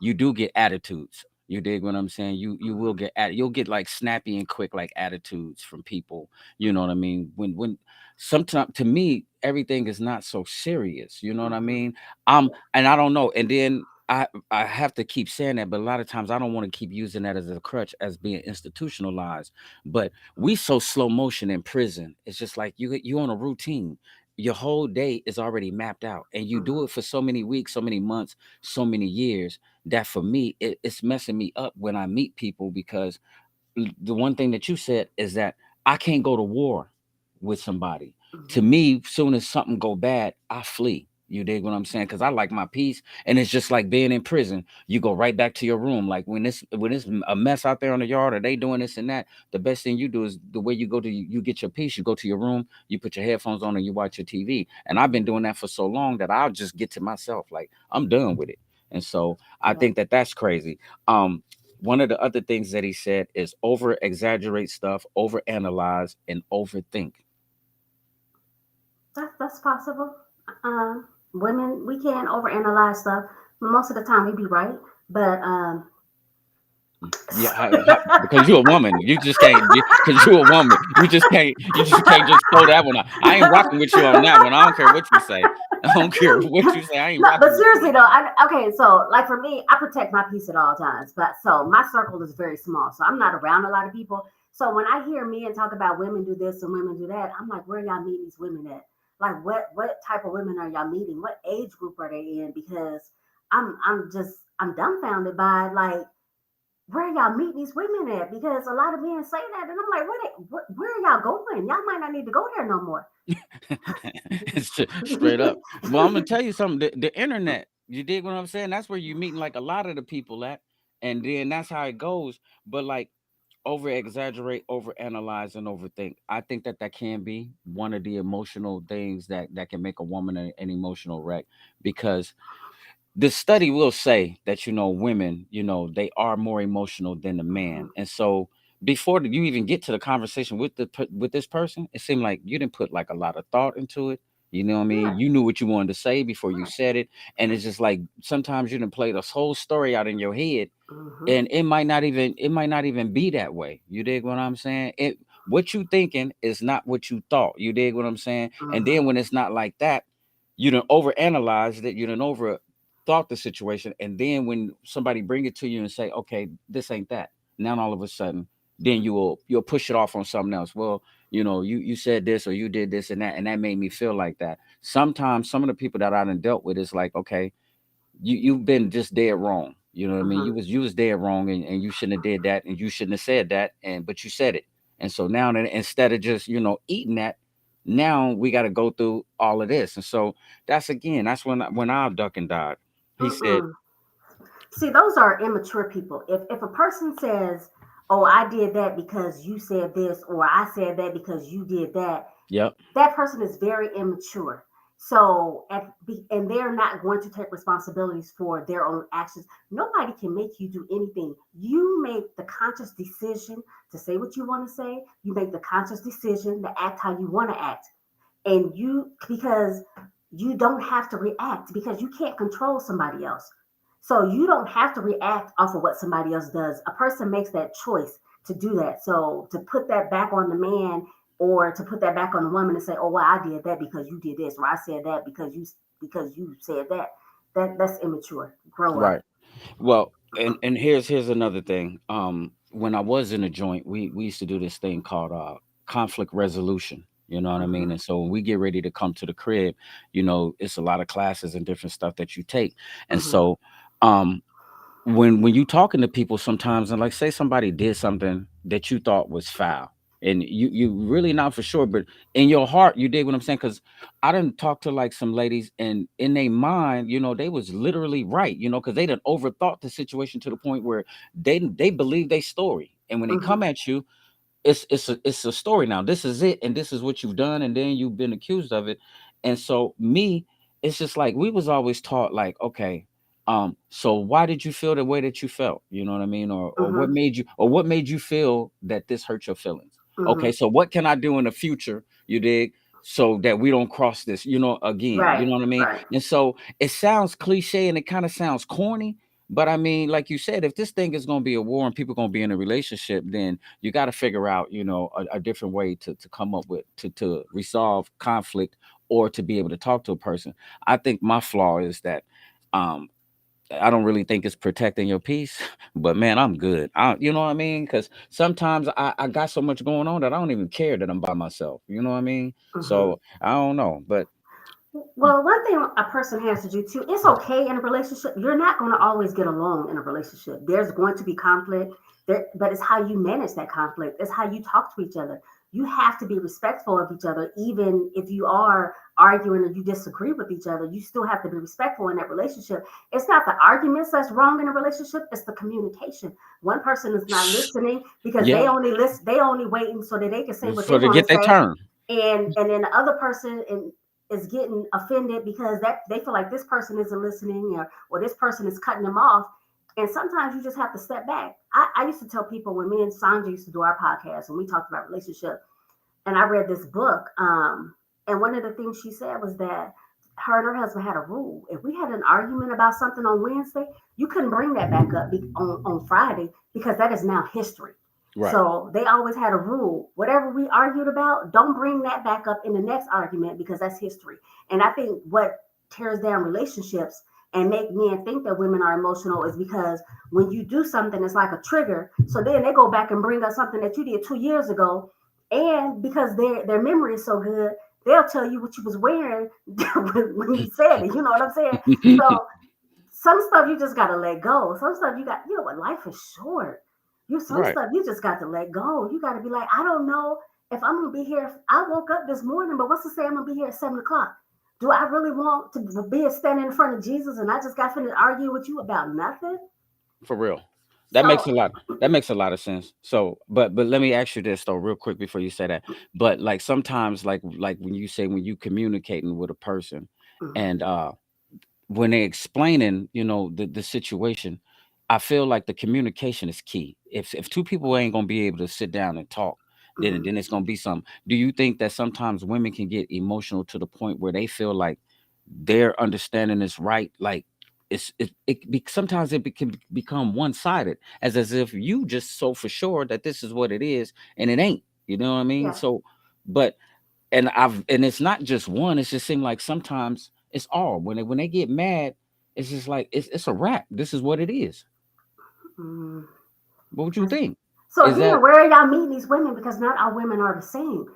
you do get attitudes. You dig what I'm saying? You will get you'll get like snappy and quick like attitudes from people. You know what I mean? When sometimes to me everything is not so serious. You know what I Mhm, mean? And I don't know. And then I have to keep saying that, but a lot of times I don't want to keep using that as a crutch as being institutionalized. But we so slow motion in prison. It's just like you on a routine. Your whole day is already mapped out, and you do mhm, it for so many weeks, so many months, so many years that for me it's messing me up when I meet people because the one thing that you said is that I can't go to war with somebody. To mhm. me, soon as something go bad, I flee. You dig what I'm saying? Because I like my peace, and it's just like being in prison. You go right back to your room. Like when it's a mess out there on the yard, or they doing this and that. The best thing you do is the way you go to you get your peace. You go to your room, you put your headphones on, and you watch your TV. And I've been doing that for so long that I'll just get to myself. Like I'm done with it. And so I Yeah, think that that's crazy. One of the other things that he said is over exaggerate stuff, over analyze, and overthink. that's possible. Women, we can overanalyze stuff. Most of the time, we be right, but Yeah, because you're a woman, you just can't. Because you're a woman, you just can't. You just can't just throw that one out. I ain't rocking with you on that one. I don't care what you say. I don't care what you say. I ain't no, but rocking with you seriously on though, that one. okay, so like for me, I protect my peace at all times. But so my circle is very small, so I'm not around a lot of people. So when I hear men talk about women do this and women do that, I'm like, where y'all meet these women at? Like, what type of women are y'all meeting? What age group are they in? Because I'm dumbfounded by like where y'all meet these women at? Because a lot of men say that, and I'm like, where are y'all going? Y'all might not need to go there no more. Straight up. Well, I'm gonna tell you something. The internet, you dig what I'm saying? That's where you meeting like a lot of the people at, and then that's how it goes. But like over exaggerate, over analyze, and overthink. I think that can be one of the emotional things that can make a woman an emotional wreck because the study will say that women they are more emotional than the man. Mhm, And so before you even get to the conversation with with this person, it seemed like you didn't put like a lot of thought into it. You know what I mean? yeah, You knew what you wanted to say before you right. said it. And it's just like sometimes you didn't play this whole story out in your head, Mhm, and it might not even be that way. You dig what I'm saying? What you thinking is not what you thought. You dig what I'm saying? And mhm, then when it's not like that, you done overanalyzed it, you done over thought the situation, and then when somebody bring it to you and say, okay, this ain't that, now all of a sudden then you'll push it off on something else. Well, you said this or you did this and that made me feel like that. Sometimes some of the people that I done dealt with is like, okay, you've been just dead wrong. You know what I mean? Mhm. You was dead wrong, and you shouldn't have did that, and you shouldn't have said that, and but you said it. And so now that instead of just eating that, now we got to go through all of this. And so that's when our duck and died. He said, Mm-mm. See, those are immature people. If a person says, "Oh, I did that because you said this," or "I said that because you did that," "Yep, that person is very immature. So, and they're not going to take responsibilities for their own actions. Nobody can make you do anything. You make the conscious decision to say what you want to say. You make the conscious decision to act how you want to act. And because you don't have to react because you can't control somebody else. So you don't have to react off of what somebody else does. A person makes that choice to do that. So to put that back on the man or to put that back on the woman and say, "Oh, well, I did that because you did this," or "I said that because you said that," that's immature. Grow right." up. Well, and here's another thing. When I was in a joint, we used to do this thing called conflict resolution. You know what I mean? Hmm. And so when we get ready to come to the crib, it's a lot of classes and different stuff that you take. And Hmm. so um when you talking to people sometimes, and like say somebody did something that you thought was foul, and you really not for sure, but in your heart you did what I'm saying. Because I didn't talk to like some ladies, and in their mind, they was literally right, because they done overthought the situation to the point where they believe their story, and when they Hmm. come at you, it's a story now. This is it, and this is what you've done, and then you've been accused of it. And so me, it's just like we was always taught, like, okay, so why did you feel the way that you felt? You know what I mean? Or Hmm. what made you feel that this hurt your feelings? Okay, Hmm. so what can I do in the future? You dig? So that we don't cross this, again. You Right. know what I mean? Right. And so it sounds cliche and it kind of sounds corny, but I mean, like you said, if this thing is gonna be a war and people gonna be in a relationship, then you got to figure out a different way to come up with to resolve conflict or to be able to talk to a person. I think my flaw is that um I don't really think it's protecting your peace, but man, I'm good. You know what I mean? Because sometimes I got so much going on that I don't even care that I'm by myself. You know what I mean? Hmm. So I don't know, but Well, one thing a person has to do too, it's okay in a relationship. You're not going to always get along in a relationship. There's going to be conflict, but it's how you manage that conflict. It's how you talk to each other. You have to be respectful of each other, even if you are arguing or you disagree with each other. You still have to be respectful in that relationship. It's not the arguments that's wrong in a relationship; it's the communication. One person is not listening because yeah, they only waiting so that they can say what they so to want get to their say, turn. and then the other person is getting offended because that they feel like this person isn't listening, or this person is cutting them off. And sometimes you just have to step back. I used to tell people when me and Sandra used to do our podcast and we talked about relationship, and I read this book, and one of the things she said was that her and her husband had a rule. If we had an argument about something on Wednesday, you couldn't bring that back up on Friday because that is now history. Right. So they always had a rule. Whatever we argued about, don't bring that back up in the next argument because that's history. And I think what tears down relationships and make men think that women are emotional is because when you do something, it's like a trigger. So then they go back and bring up something that you did 2 years ago, and because their memory is so good, they'll tell you what you was wearing when you said it. You know what I'm saying? So some stuff you just gotta let go. Some stuff you know what, life is short. Some Right. stuff you just got to let go. You got to be like, I don't know if I'm gonna be here. I woke up this morning, but what's to say I'm gonna be here at 7 o'clock? Do I really want to be standing in front of Jesus and I just got finished arguing with you about nothing? For real. That makes So, a lot that makes a lot of sense. So, but let me ask you this though, real quick before you say that. But like sometimes like when you say when you communicating with a person mhm, and when they explaining, the situation, I feel like the communication is key. If two people ain't gonna be able to sit down and talk, then mhm, then it's gonna be something. Do you think that sometimes women can get emotional to the point where they feel like their understanding is right? Like sometimes can become one sided, as if you just so for sure that this is what it is, and it ain't. You know what I mean? yeah. So, but and it's not just one. It's just seem like sometimes it's all when they get mad. It's just like it's a wrap. This is what it is. Mhm. What would you think? So Is again, that where are y'all meeting these women? Because not all women are the same.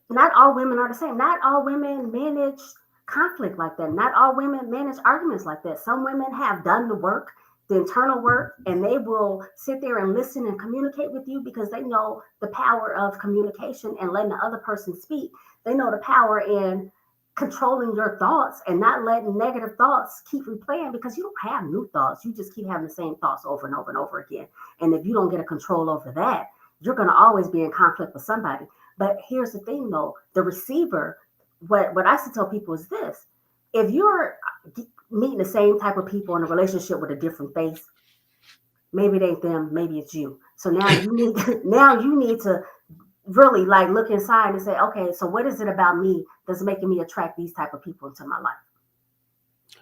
Not all women are the same. Not all women manage conflict like that. Not all women manage arguments like that. Some women have done the work, the internal work, and they will sit there and listen and communicate with you because they know the power of communication and letting the other person speak. They know the power in controlling your thoughts and not letting negative thoughts keep replaying because you don't have new thoughts. You just keep having the same thoughts over and over and over again. And if you don't get a control over that, you're going to always be in conflict with somebody. But here's the thing though, the receiver, what I should tell people is this. If you're meeting the same type of people in a relationship with a different face, maybe it ain't them, maybe it's you. So now you need now you need to really like look inside and say, okay, so what is it about me that's making me attract these type of people into my life?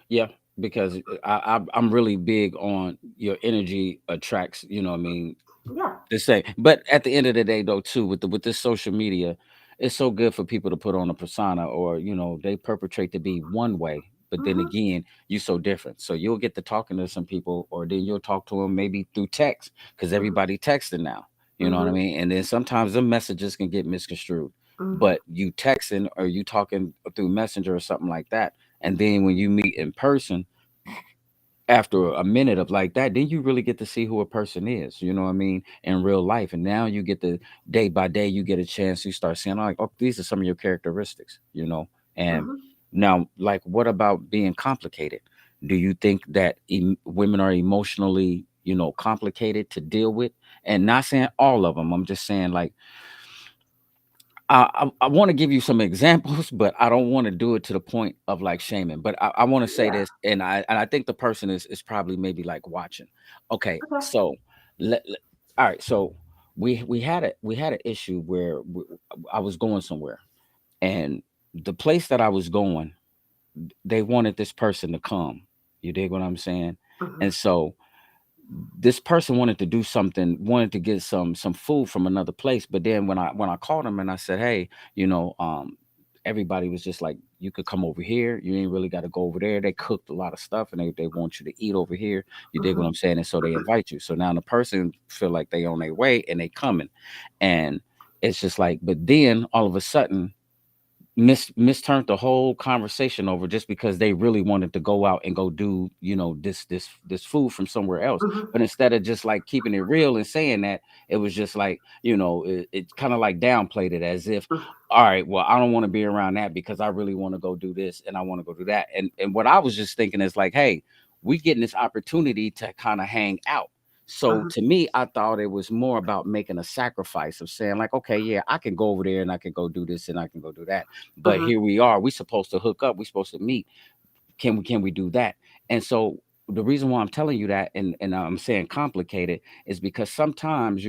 Yeah, because I'm really big on your energy attracts. You know what I mean? Yeah. To say, but at the end of the day, though, too, with this social media, it's so good for people to put on a persona, or they perpetrate to be one way, but then Mm-hmm. again, you so different. So you'll get to talking to some people, or then you'll talk to them maybe through text, because Mm-hmm. everybody texting now. You know what I Mm-hmm. mean? And then sometimes the messages can get misconstrued. Mm-hmm. But you texting or you talking through Messenger or something like that, and then when you meet in person after a minute of like that, then you really get to see who a person is, you know what I mean, in real life. And now you get the day by day, you get a chance, you start seeing like, oh, these are some of your characteristics. And Mm-hmm. now, like, what about being complicated? Do you think that women are emotionally, complicated to deal with? And not saying all of them, I'm just saying like I want to give you some examples, but I don't want to do it to the point of like shaming. But I want to say Yeah. this, and I think the person is probably maybe like watching. Okay, Okay. so all right, so we had an issue where I was going somewhere, and the place that I was going, they wanted this person to come. You dig what I'm saying? Mm-hmm. And so this person wanted to do something, wanted to get some food from another place. But then when I called him and I said, hey, everybody was just like, you could come over here, you ain't really got to go over there. They cooked a lot of stuff and they want you to eat over here. You dig what Mm-hmm. I'm saying? And so they invite you. So now the person feel like they on their way and they coming. And it's just like, but then all of a sudden misturned the whole conversation over just because they really wanted to go out and go do this food from somewhere else. Mm-hmm. But instead of just like keeping it real and saying that, it was just like, it kind of like downplayed it as if, all right, well, I don't want to be around that because I really want to go do this and I want to go do that. And what I was just thinking is like, hey, we getting this opportunity to kind of hang out. So Mm-hmm. to me, I thought it was more about making a sacrifice of saying like, okay, yeah, I can go over there and I can go do this and I can go do that, but Mm-hmm. here we are. We supposed to hook up. We supposed to meet. Can we do that? And so the reason why I'm telling you that, and I'm saying complicated, is because sometimes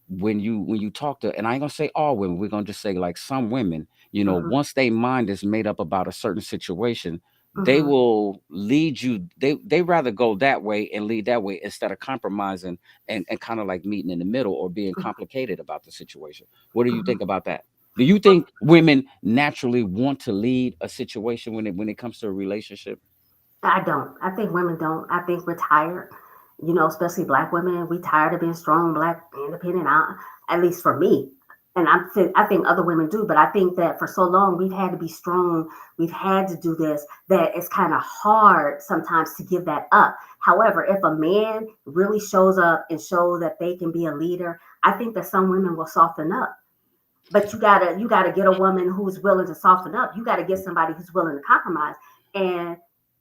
when you talk to, and I ain't gonna say all women, we're gonna just say like some women, Mm-hmm. once they mind is made up about a certain situation, they Mm-hmm. will lead you. They rather go that way and lead that way instead of compromising and kind of like meeting in the middle or being complicated about the situation. What do you Mm-hmm. think about that? Do you think women naturally want to lead a situation when it comes to a relationship? I don't. I think women don't. I think we're tired. Especially black women. We tired of being strong, black, independent. At least for me, and I think other women do. But I think that for so long we've had to be strong. We've had to do this. That it's kind of hard sometimes to give that up. However, if a man really shows up and shows that they can be a leader, I think that some women will soften up. But you gotta get a woman who's willing to soften up. You gotta get somebody who's willing to compromise. And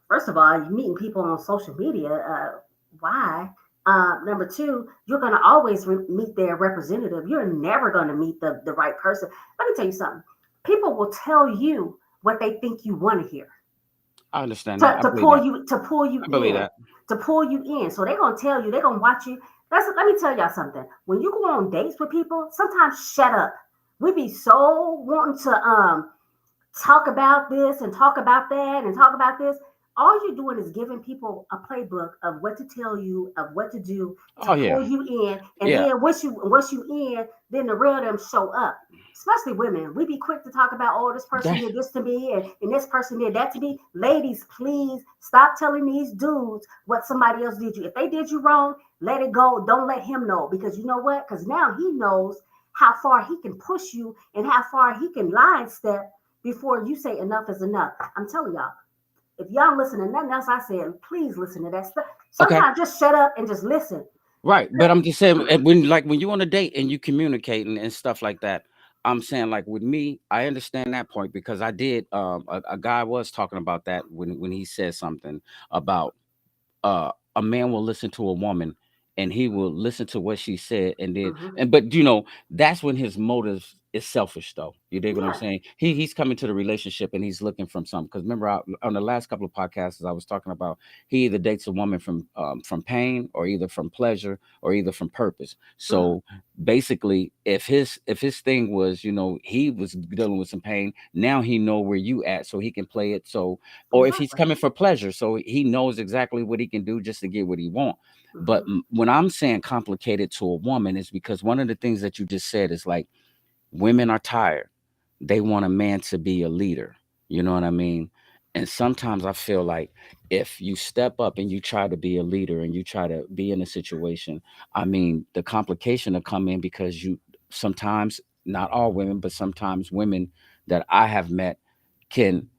first of all, you're meeting people on social media. Why? Number two, you're gonna always meet their representative. You're never gonna meet the right person. Let me tell you something. People will tell you what they think you want to hear I understand to, that. I to believe pull that. you to pull you I believe in that. to pull you in. So they're gonna tell you, they're gonna watch you. Let me tell y'all something. When you go on dates with people, sometimes shut up. We be so wanting to talk about this and talk about that and talk about this. All you're doing is giving people a playbook of what to tell you, of what to do to Oh yeah, pull you in, and yeah. then once you in, then the real them show up. Especially women, we be quick to talk about, oh, this person That did this to me, and this person did that to me. Ladies, please stop telling these dudes what somebody else did you. If they did you wrong, let it go. Don't let him know, because you know what? Because now he knows how far he can push you and how far he can line step before you say enough is enough. I'm telling y'all, if y'all listen to nothing else I said, please listen to that stuff. Okay. Sometimes just shut up and just listen. Right, but I'm just saying, when like when you on a date and you communicating and stuff like that, I'm saying like with me, I understand that point because I did. A guy was talking about that when he said something about a man will listen to a woman and he will listen to what she said and then Hmm. and but you know that's when his motive is selfish though. You dig what I'm Yeah. saying? He's coming to the relationship and he's looking from something. Because remember on the last couple of podcasts I was talking about he either dates a woman from pain or either from pleasure or either from purpose. Hmm. So basically if his thing was he was dealing with some pain, now he know where you at so he can play it. So or if he's Exactly. coming for pleasure, so he knows exactly what he can do just to get what he want. But Hmm. when I'm saying complicated to a woman is because one of the things that you just said is like women are tired. They want a man to be a leader. You know what I mean? And sometimes I feel like if you step up and you try to be a leader and you try to be in a situation, I mean, the complication will come in because you sometimes, not all women, but sometimes women that I have met can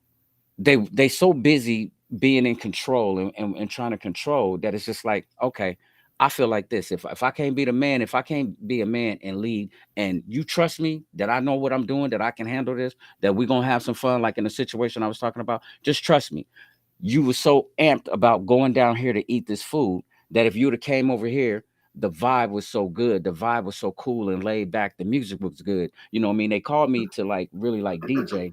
they so busy being in control and trying to control that it's just like okay, I feel like this, if I can't be the man, if I can't be a man and lead, and you trust me that I know what I'm doing, that I can handle this, that we're gonna have some fun like in the situation I was talking about, just trust me. You were so amped about going down here to eat this food that if you would have came over here, the vibe was so good, the vibe was so cool and laid back, the music was good, you know what I mean? They called me to like really like DJ,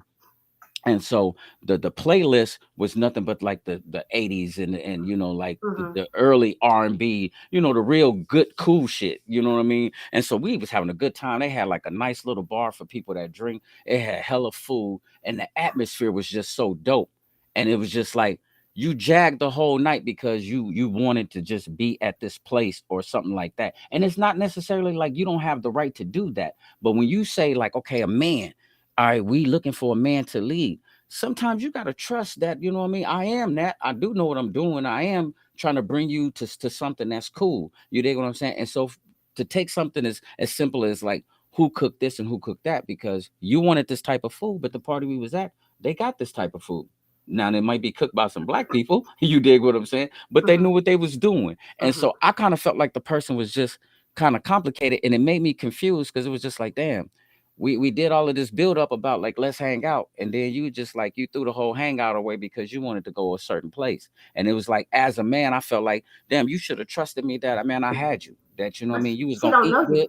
and so the playlist was nothing but like the 80s and like Hmm. the early R&B, the real good cool shit, you know what I mean? And so we was having a good time. They had like a nice little bar for people that drink. It had hella food and the atmosphere was just so dope. And it was just like you jagged the whole night because you wanted to just be at this place or something like that. And it's not necessarily like you don't have the right to do that, but when you say like okay, a man, all right, we looking for a man to lead. Sometimes you gotta trust that, you know what I mean? I am that. I do know what I'm doing. I am trying to bring you to something that's cool. You dig what I'm saying? And so to take something as simple as like who cooked this and who cooked that, because you wanted this type of food, but the party we was at, they got this type of food. Now it might be cooked by some black people, you dig what I'm saying? But they knew Hmm. what they was doing. And Hmm. so I kind of felt like the person was just kind of complicated and it made me confused because it was just like, damn, we did all of this build up about like let's hang out, and then you just like you threw the whole hangout away because you wanted to go a certain place. And it was like as a man I felt like damn, you should have trusted me that I mean I had you, that you know what I But mean, you was she gonna don't eat know good. you.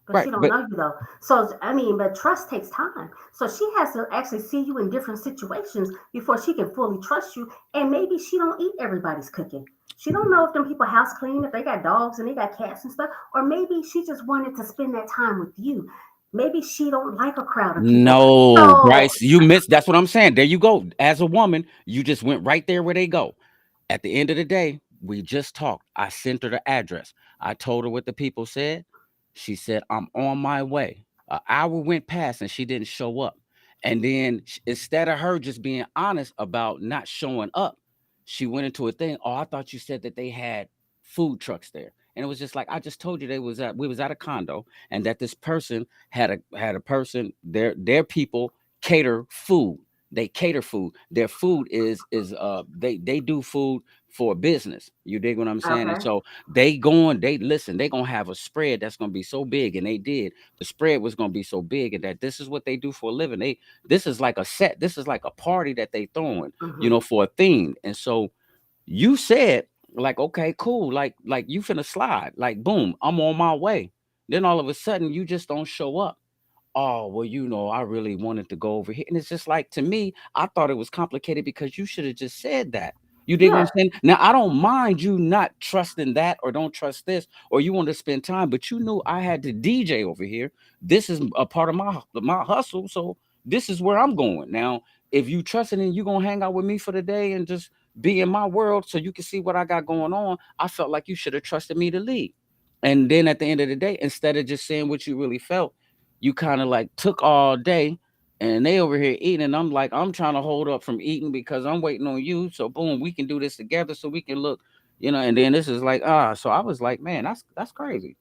But Right, she don't but know you though. So I mean, but trust takes time. So she has to actually see you in different situations before she can fully trust you. And maybe she don't eat everybody's cooking. She don't know if them people house clean, if they got dogs and they got cats and stuff. Or maybe she just wanted to spend that time with you. Maybe she don't like a crowd of people. no, So Bryce, you missed. That's what I'm saying. There you go. As a woman, you just went right there where they go. At the end of the day, we just talked. I sent her the address. I told her what the people said. She said, I'm on my way. An hour went past and she didn't show up. And then instead of her just being honest about not showing up, she went into a thing. Oh, I thought you said that they had food trucks there. And it was just like I just told you we was at a condo and that this person had a person, their people cater food. They cater food. Their food they do food for business. You dig what I'm saying? And okay. so they listen, they gonna have a spread that's gonna be so big. And they did. The spread was gonna be so big, and that this is what they do for a living. This is like a set, this is like a party that they throwing, Hmm. for a theme. And so you said, like, okay, cool, like you finna slide, like boom, I'm on my way. Then all of a sudden you just don't show up. Oh, well, I really wanted to go over here. And it's just like, to me, I thought it was complicated because you should have just said that. You dig what I'm Yeah. saying? Now, I don't mind you not trusting that or don't trust this or you want to spend time, but you knew I had to DJ over here. This is a part of my hustle. So this is where I'm going. Now, if you trust it and you're going to hang out with me for the day and just be in my world so you can see what I got going on, I felt like you should have trusted me to lead. And then at the end of the day, instead of just saying what you really felt, you kind of like took all day and they over here eating. And I'm like, I'm trying to hold up from eating because I'm waiting on you. So boom, we can do this together so we can look, and then this is like, so I was like, man, that's crazy.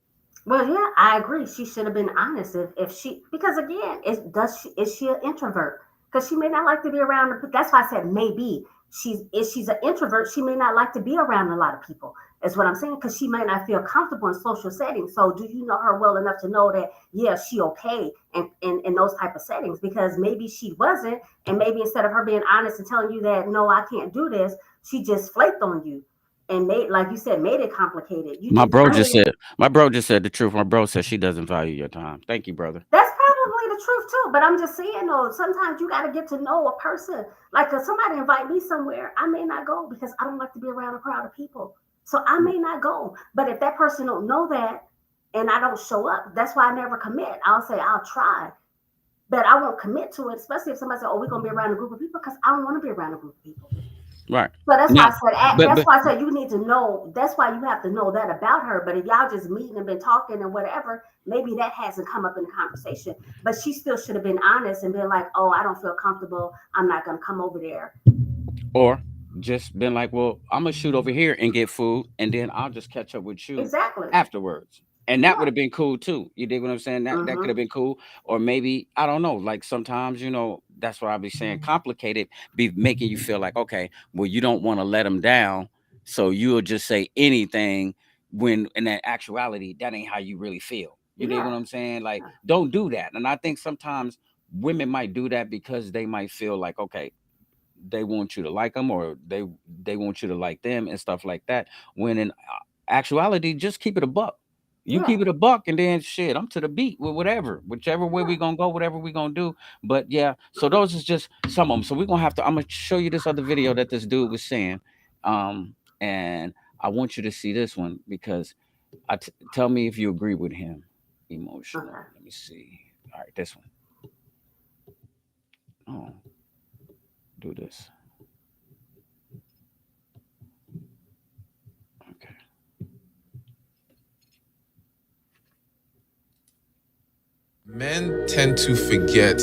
Well, yeah, I agree. She should have been honest if she because again, is she an introvert? Because she may not like to be around. That's why I said maybe she's an introvert. She may not like to be around a lot of people. Is what I'm saying. Because she might not feel comfortable in social settings. So do you know her well enough to know that yeah, she okay in those type of settings? Because maybe she wasn't, and maybe instead of her being honest and telling you that no, I can't do this, she just flaked on you and made like you said made it complicated. You My didn't. bro I just mean, said my bro just said the truth. My bro said she doesn't value your time. Thank you, brother. that's probably the truth too. But I'm just saying though, sometimes you got to get to know a person. Like if somebody invite me somewhere, I may not go because I don't like to be around a crowd of people. So I may not go. But if that person don't know that and I don't show up, that's why I never commit. I'll say I'll try, but I won't commit to it. Especially if somebody says, "Oh, we're gonna be around a group of people," because I don't want to be around a group of people. Right. So that's why Now, I said but that's but why I said you need to know. That's why you have to know that about her. But if y'all just meeting and been talking and whatever, maybe that hasn't come up in the conversation. But she still should have been honest and been like, "Oh, I don't feel comfortable. I'm not gonna come over there." or just been like, well, I'm gonna shoot over here and get food, and then I'll just catch up with you Exactly. afterwards. And that would Yeah. have been cool too. You dig what I'm saying? That could Mm-hmm. have been cool. Or maybe I don't know. Like sometimes, that's what I be saying. Complicated be making you feel like, okay, well, you don't want to let them down, so you'll just say anything when in that actuality, that ain't how you really feel. You dig Yeah. what I'm saying? Like, don't do that. And I think sometimes women might do that because they might feel like, okay, they want you to like them, or they want you to like them and stuff like that, when in actuality, just keep it a buck. You Yeah. keep it a buck, and then shit, I'm to the beat with whatever, whichever way we Yeah. gonna go, whatever we gonna do. But yeah, so those is just some of them. So we're gonna have to, I'm gonna show you this other video that this dude was saying, and I want you to see this one because tell me if you agree with him. Emotional, Okay. let me see. All right, this one. Oh, do this. Okay. Men tend to forget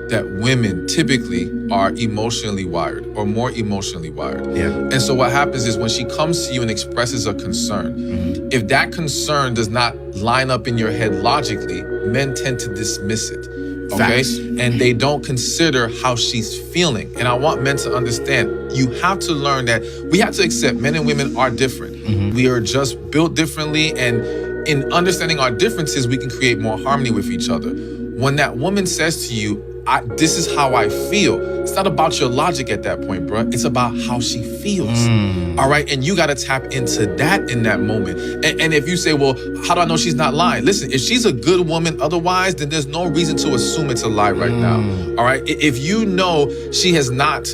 that women typically are emotionally wired or more emotionally wired. Yeah. And so what happens is when she comes to you and expresses a concern, if that concern does not line up in your head logically, men tend to dismiss it. Okay? Facts. And they don't consider how she's feeling. And I want men to understand, you have to learn that we have to accept men and women are different. We are just built differently, and in understanding our differences, we can create more harmony with each other. When that woman says to you, this is how I feel, it's not about your logic at that point, bro. It's about how she feels. All right. And you got to tap into that in that moment. And if you say, well, how do I know she's not lying? Listen, if she's a good woman otherwise, then there's no reason to assume it's a lie right now. All right. If you know she has not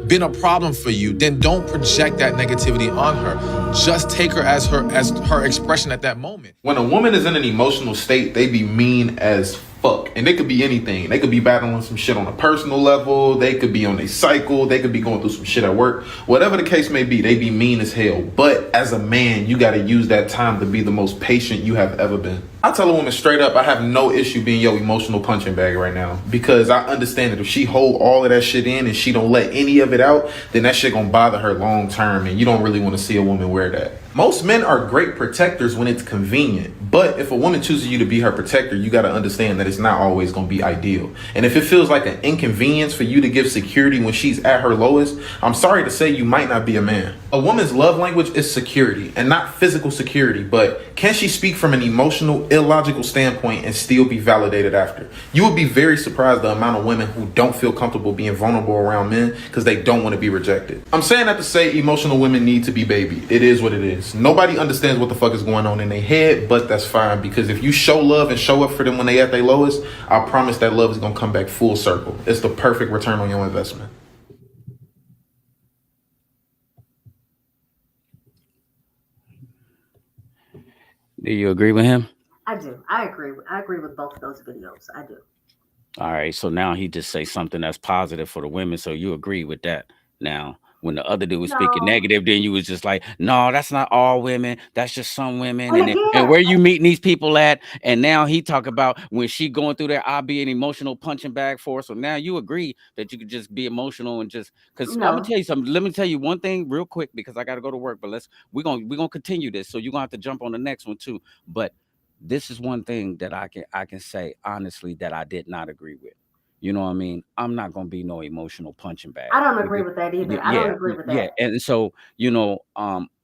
been a problem for you, then don't project that negativity on her. Just take her as her expression at that moment. When a woman is in an emotional state, they be mean as fuck. And they could be anything. They could be battling some shit on a personal level. They could be on a cycle. They could be going through some shit at work. Whatever the case may be, they be mean as hell. But as a man, you got to use that time to be the most patient you have ever been. I tell a woman straight up, I have no issue being your emotional punching bag right now, because I understand that if she hold all of that shit in and she don't let any of it out, then that shit gonna bother her long term, and you don't really want to see a woman wear that. Most men are great protectors when it's convenient, but if a woman chooses you to be her protector, you got to understand that it's not always going to be ideal. And if it feels like an inconvenience for you to give security when she's at her lowest, I'm sorry to say you might not be a man. A woman's love language is security, and not physical security, but can she speak from an emotional, illogical standpoint and still be validated after? You would be very surprised the amount of women who don't feel comfortable being vulnerable around men because they don't want to be rejected. I'm saying that to say emotional women need to be babied. It is what it is. Nobody understands what the fuck is going on in their head, but that's fine, because if you show love and show up for them when they at their lowest, I promise that love is gonna come back full circle. It's the perfect return on your investment. Do you agree with him? I do. I agree with both of those videos. I do. All right, so now he just say something that's positive for the women, so you agree with that. Now, when the other dude was speaking No. negative, then you was just like, no, that's not all women. That's just some women. And And again, where you meeting these people at? And now he talk about when she going through there, I'll be an emotional punching bag for her. So now you agree that you could just be emotional and just because I'm gonna no. tell you something. Let me tell you one thing real quick because I gotta go to work. But we're gonna continue this. So you're gonna have to jump on the next one too. But this is one thing that I can say honestly that I did not agree with. You know what I mean? I'm not gonna be no emotional punching I bag. don't You agree get- with that either. I Yeah, don't agree with yeah. that. And so,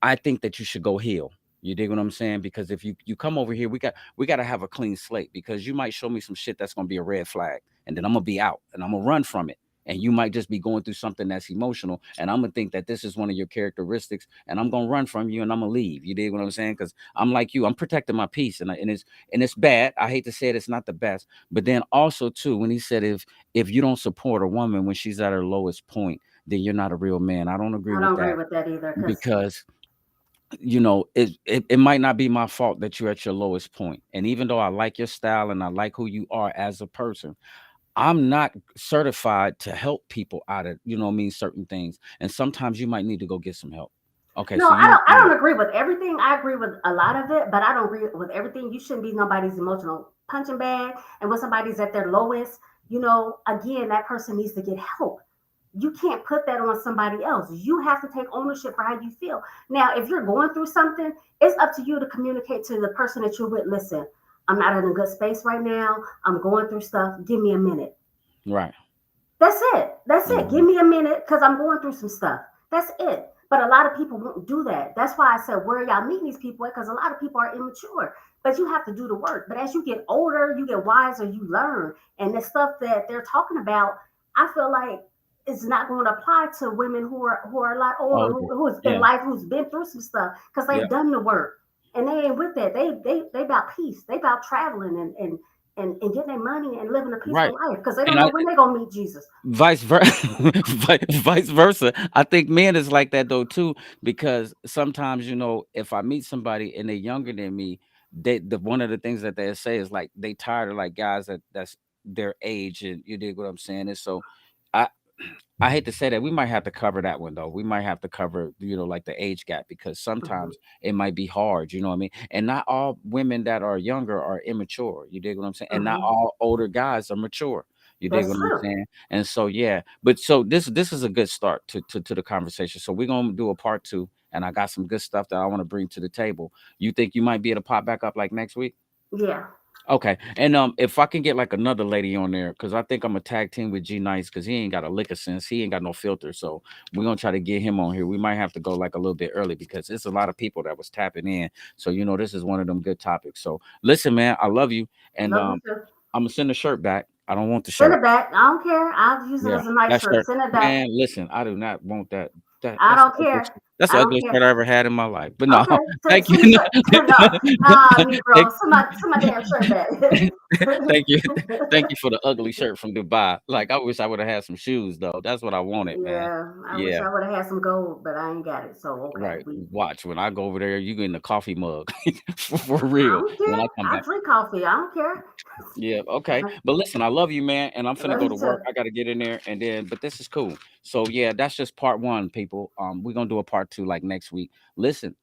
I think that you should go heal. You dig what I'm saying? Because if you come over here, we got to have a clean slate, because you might show me some shit that's gonna be a red flag, and then I'm gonna be out and I'm gonna run from it. And you might just be going through something that's emotional, and I'm gonna think that this is one of your characteristics, and I'm gonna run from you and I'm gonna leave. You dig what I'm saying? Because I'm like you, I'm protecting my peace, and it's bad. I hate to say it, it's not the best. But then also too, when he said if you don't support a woman when she's at her lowest point, then you're not a real man. I don't agree I with don't agree that, with that either because because it might not be my fault that you're at your lowest point. And even though I like your style and I like who you are as a person, I'm not certified to help people out of, what I mean, certain things. And sometimes you might need to go get some help. Okay, no, so I you don't. I yeah, don't agree with everything. I agree with a lot of it, but I don't agree with everything. You shouldn't be nobody's emotional punching bag. And when somebody's at their lowest, again, that person needs to get help. You can't put that on somebody else. You have to take ownership for how you feel. Now, if you're going through something, it's up to you to communicate to the person that you're with. Listen, I'm not in a good space right now. I'm going through stuff. Give me a minute. right. That's it. That's it. Give Hmm. me a minute because I'm going through some stuff. That's it. But a lot of people won't do that. That's why I said, where y'all meeting these people at? Because a lot of people are immature. But you have to do the work. But as you get older, you get wiser, you learn. And the stuff that they're talking about, I feel like it's not going to apply to women who are a lot older, Oh, who's in yeah, life, who's been through some stuff, because yeah, they've done the work. And they ain't with that. They about peace. They about traveling and getting their money and living a peaceful right. life because they don't And know when they're gonna meet Jesus. vice versa. Vice versa. I think men is like that though too, because sometimes, if I meet somebody and they're younger than me, one of the things that they say is like they tired of like guys that's their age, and you dig what I'm saying. And so I I hate to say that, we might have to cover that one though. We might have to cover, like the age gap, because Mhm. sometimes it might be hard, you know what I mean? And not all women that are younger are immature. You dig what I'm saying? And not Mhm. all older guys are mature. You dig That's what I'm true. saying? And so yeah, but so this is a good start to the conversation. So we're gonna do a part two, and I got some good stuff that I want to bring to the table. You think you might be able to pop back up like next week? Yeah. Okay. And if I can get like another lady on there, because I think I'm a tag team with G Nice, because he ain't got a lick of sense. He ain't got no filter. So we're gonna try to get him on here. We might have to go like a little bit early, because there's a lot of people that was tapping in. So this is one of them good topics. So listen, man, I love you. And Love you too. I'm gonna send the shirt back. I don't want the Send shirt. it back. I don't care. I'll use it Yeah, as a night that shirt. shirt. Send it back. Man, listen, I do not want that. I That's the don't ugliest, care. that's the I don't ugliest care. shirt I ever had in my life. But no, Okay. Send, thank send the you. shirt. No, nah, thank, Negro. Send my damn shirt back. thank you. Thank you for the ugly shirt from Dubai. Like, I wish I would have had some shoes though. That's what I wanted, man. Yeah, I wish Yeah, I would have had some gold, but I ain't got it. So okay, right. Watch when I go over there, you getting a coffee mug for I real don't when I care. come I back. drink coffee. I don't care. Yeah, okay. But listen, I love you, man, and I'm finna Love go you to too. work. I gotta get in there, and then but this is cool. So yeah, that's just part one, people. We're gonna do a part two like next week. Listen,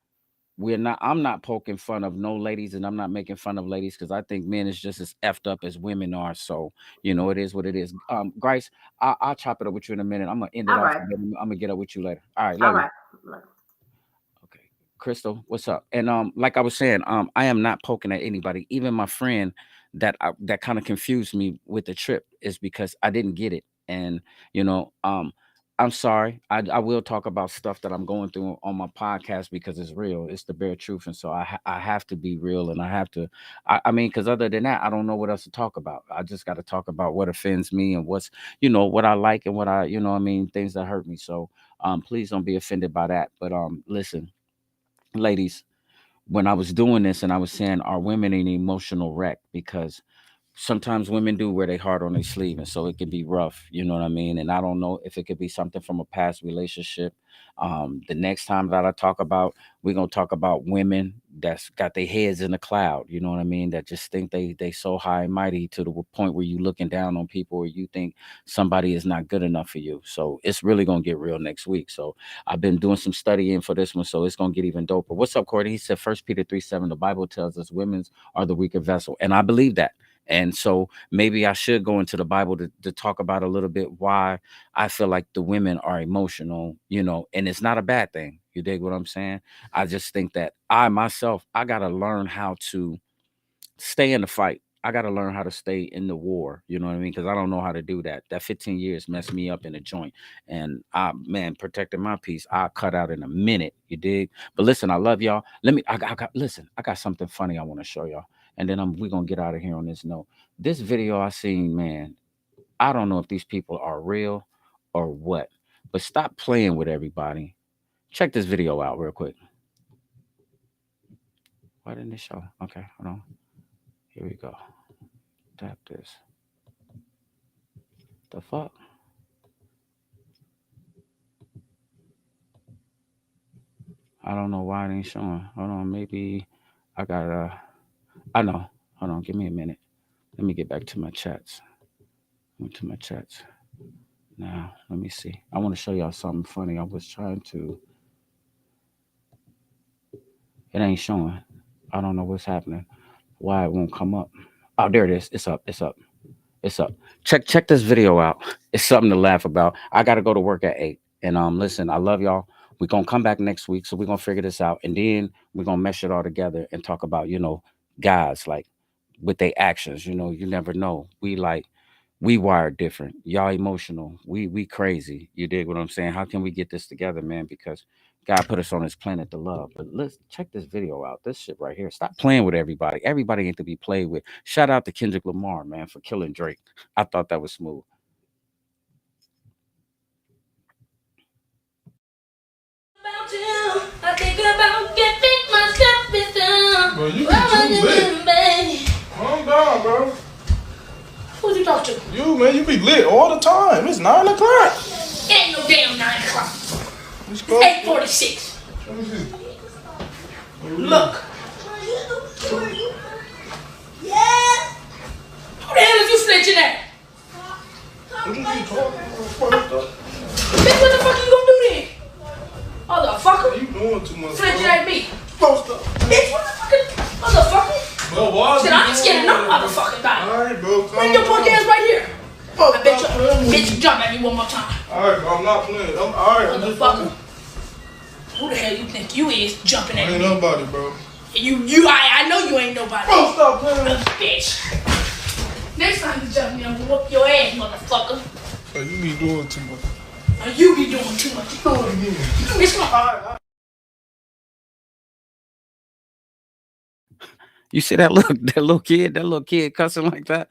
I'm not poking fun of no ladies, and I'm not making fun of ladies, because I think men is just as effed up as women are. So it is what it is. Grace, I'll chop it up with you in a minute. I'm gonna end it All off, right. and then I'm gonna get up with you later. All right, All love you. right. Look, Okay. Crystal, what's up? And like I was saying, I am not poking at anybody. Even my friend that kind of confused me with the trip is because I didn't get it. And I'm sorry. I will talk about stuff that I'm going through on my podcast, because it's real. It's the bare truth. And so I have to be real, and I have to I mean, because other than that, I don't know what else to talk about. I just got to talk about what offends me, and what I like, and what I mean, things that hurt me. So please don't be offended by that. But listen, ladies, when I was doing this and I was saying, are women an emotional wreck? Because sometimes women do wear their heart on their sleeve, and so it can be rough, you know what I mean? And I don't know if it could be something from a past relationship. The next time that I talk about, we're gonna talk about women that's got their heads in the cloud, you know what I mean, that just think they so high and mighty to the point where you looking down on people, or you think somebody is not good enough for you. So it's really gonna get real next week. So I've been doing some studying for this one, so it's gonna get even doper. What's up, Cordy? He said First Peter 3:7, the Bible tells us women are the weaker vessel, and I believe that. And so maybe I should go into the Bible to talk about a little bit why I feel like the women are emotional, and it's not a bad thing. You dig what I'm saying? I just think that I myself, I got to learn how to stay in the fight. I got to learn how to stay in the war. You know what I mean? Because I don't know how to do that. That 15 years messed me up in a joint, and man, protecting my peace, I cut out in a minute. You dig? But listen, I love y'all. Let me. I got. Listen, I got something funny I want to show y'all, and then we gonna get out of here on this note. This video I seen, man. I don't know if these people are real or what, but stop playing with everybody. Check this video out real quick. Why didn't it show? Okay, hold on. Here we go. Tap this. The fuck? I don't know why it ain't showing. Hold on, maybe I got I know. Hold on, give me a minute. Let me get back to my chats. Went to my chats. Now, let me see. I want to show y'all something funny. I was trying to. It ain't showing. I don't know what's happening. Why it won't come up. Oh, there it is. It's up. It's up. It's up. Check this video out. It's something to laugh about. I gotta go to work at 8. And listen, I love y'all. We're gonna come back next week, so we're gonna figure this out, and then we're gonna mesh it all together and talk about, guys like with their actions. You never know. We wired different. Y'all emotional. We crazy. You dig what I'm saying? How can we get this together, man? Because God put us on this planet to love. But let's check this video out. This shit right here. Stop playing with everybody. Everybody ain't to be played with. Shout out to Kendrick Lamar, man, for killing Drake. I thought that was smooth. I think about getting myself into. Bro, you be too lit. Baby. Calm down, bro. Who'd you talk to? You, man, you be lit all the time. It's 9 o'clock. It ain't no damn 9 o'clock. Let's It's go. 8:46. Let me see. Look. Who the hell is you snitching at? What you be talking about? Bitch, what the fuck you gonna do then? Motherfucker. You doing too much, Snitching bro. at me. Post up. Bitch, what the fuck? Motherfucker. Bro, why Shit, I ain't scared of no motherfucking body. Alright, bro. Bring your punk ass right here. Post I bet up, you, man. bitch, jump at me one more time. Alright, bro, I'm not playing. Alright, I'm just Motherfucker. playing. Who the hell you think you is jumping I at ain't me? nobody, bro. I know you ain't nobody. Bro, stop playing. Bitch. Next time you jump me, I'm gonna whoop your ass, motherfucker. Bro, you be doing too much. Or you be doing too much. Do it again. Bitch, come on. Alright. You see that look, that little kid cussing like that?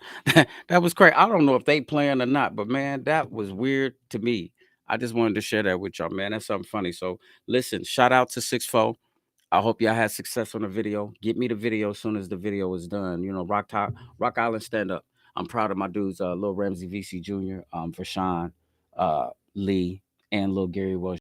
That was crazy. I don't know if they playing or not, but man, that was weird to me. I just wanted to share that with y'all, man. That's something funny. So listen, shout out to 6'4". I hope y'all had success on the video. Get me the video as soon as the video is done. Rock Island stand up. I'm proud of my dudes, Lil Ramsey VC Jr., for Sean, Lee, and Lil Gary Welsh.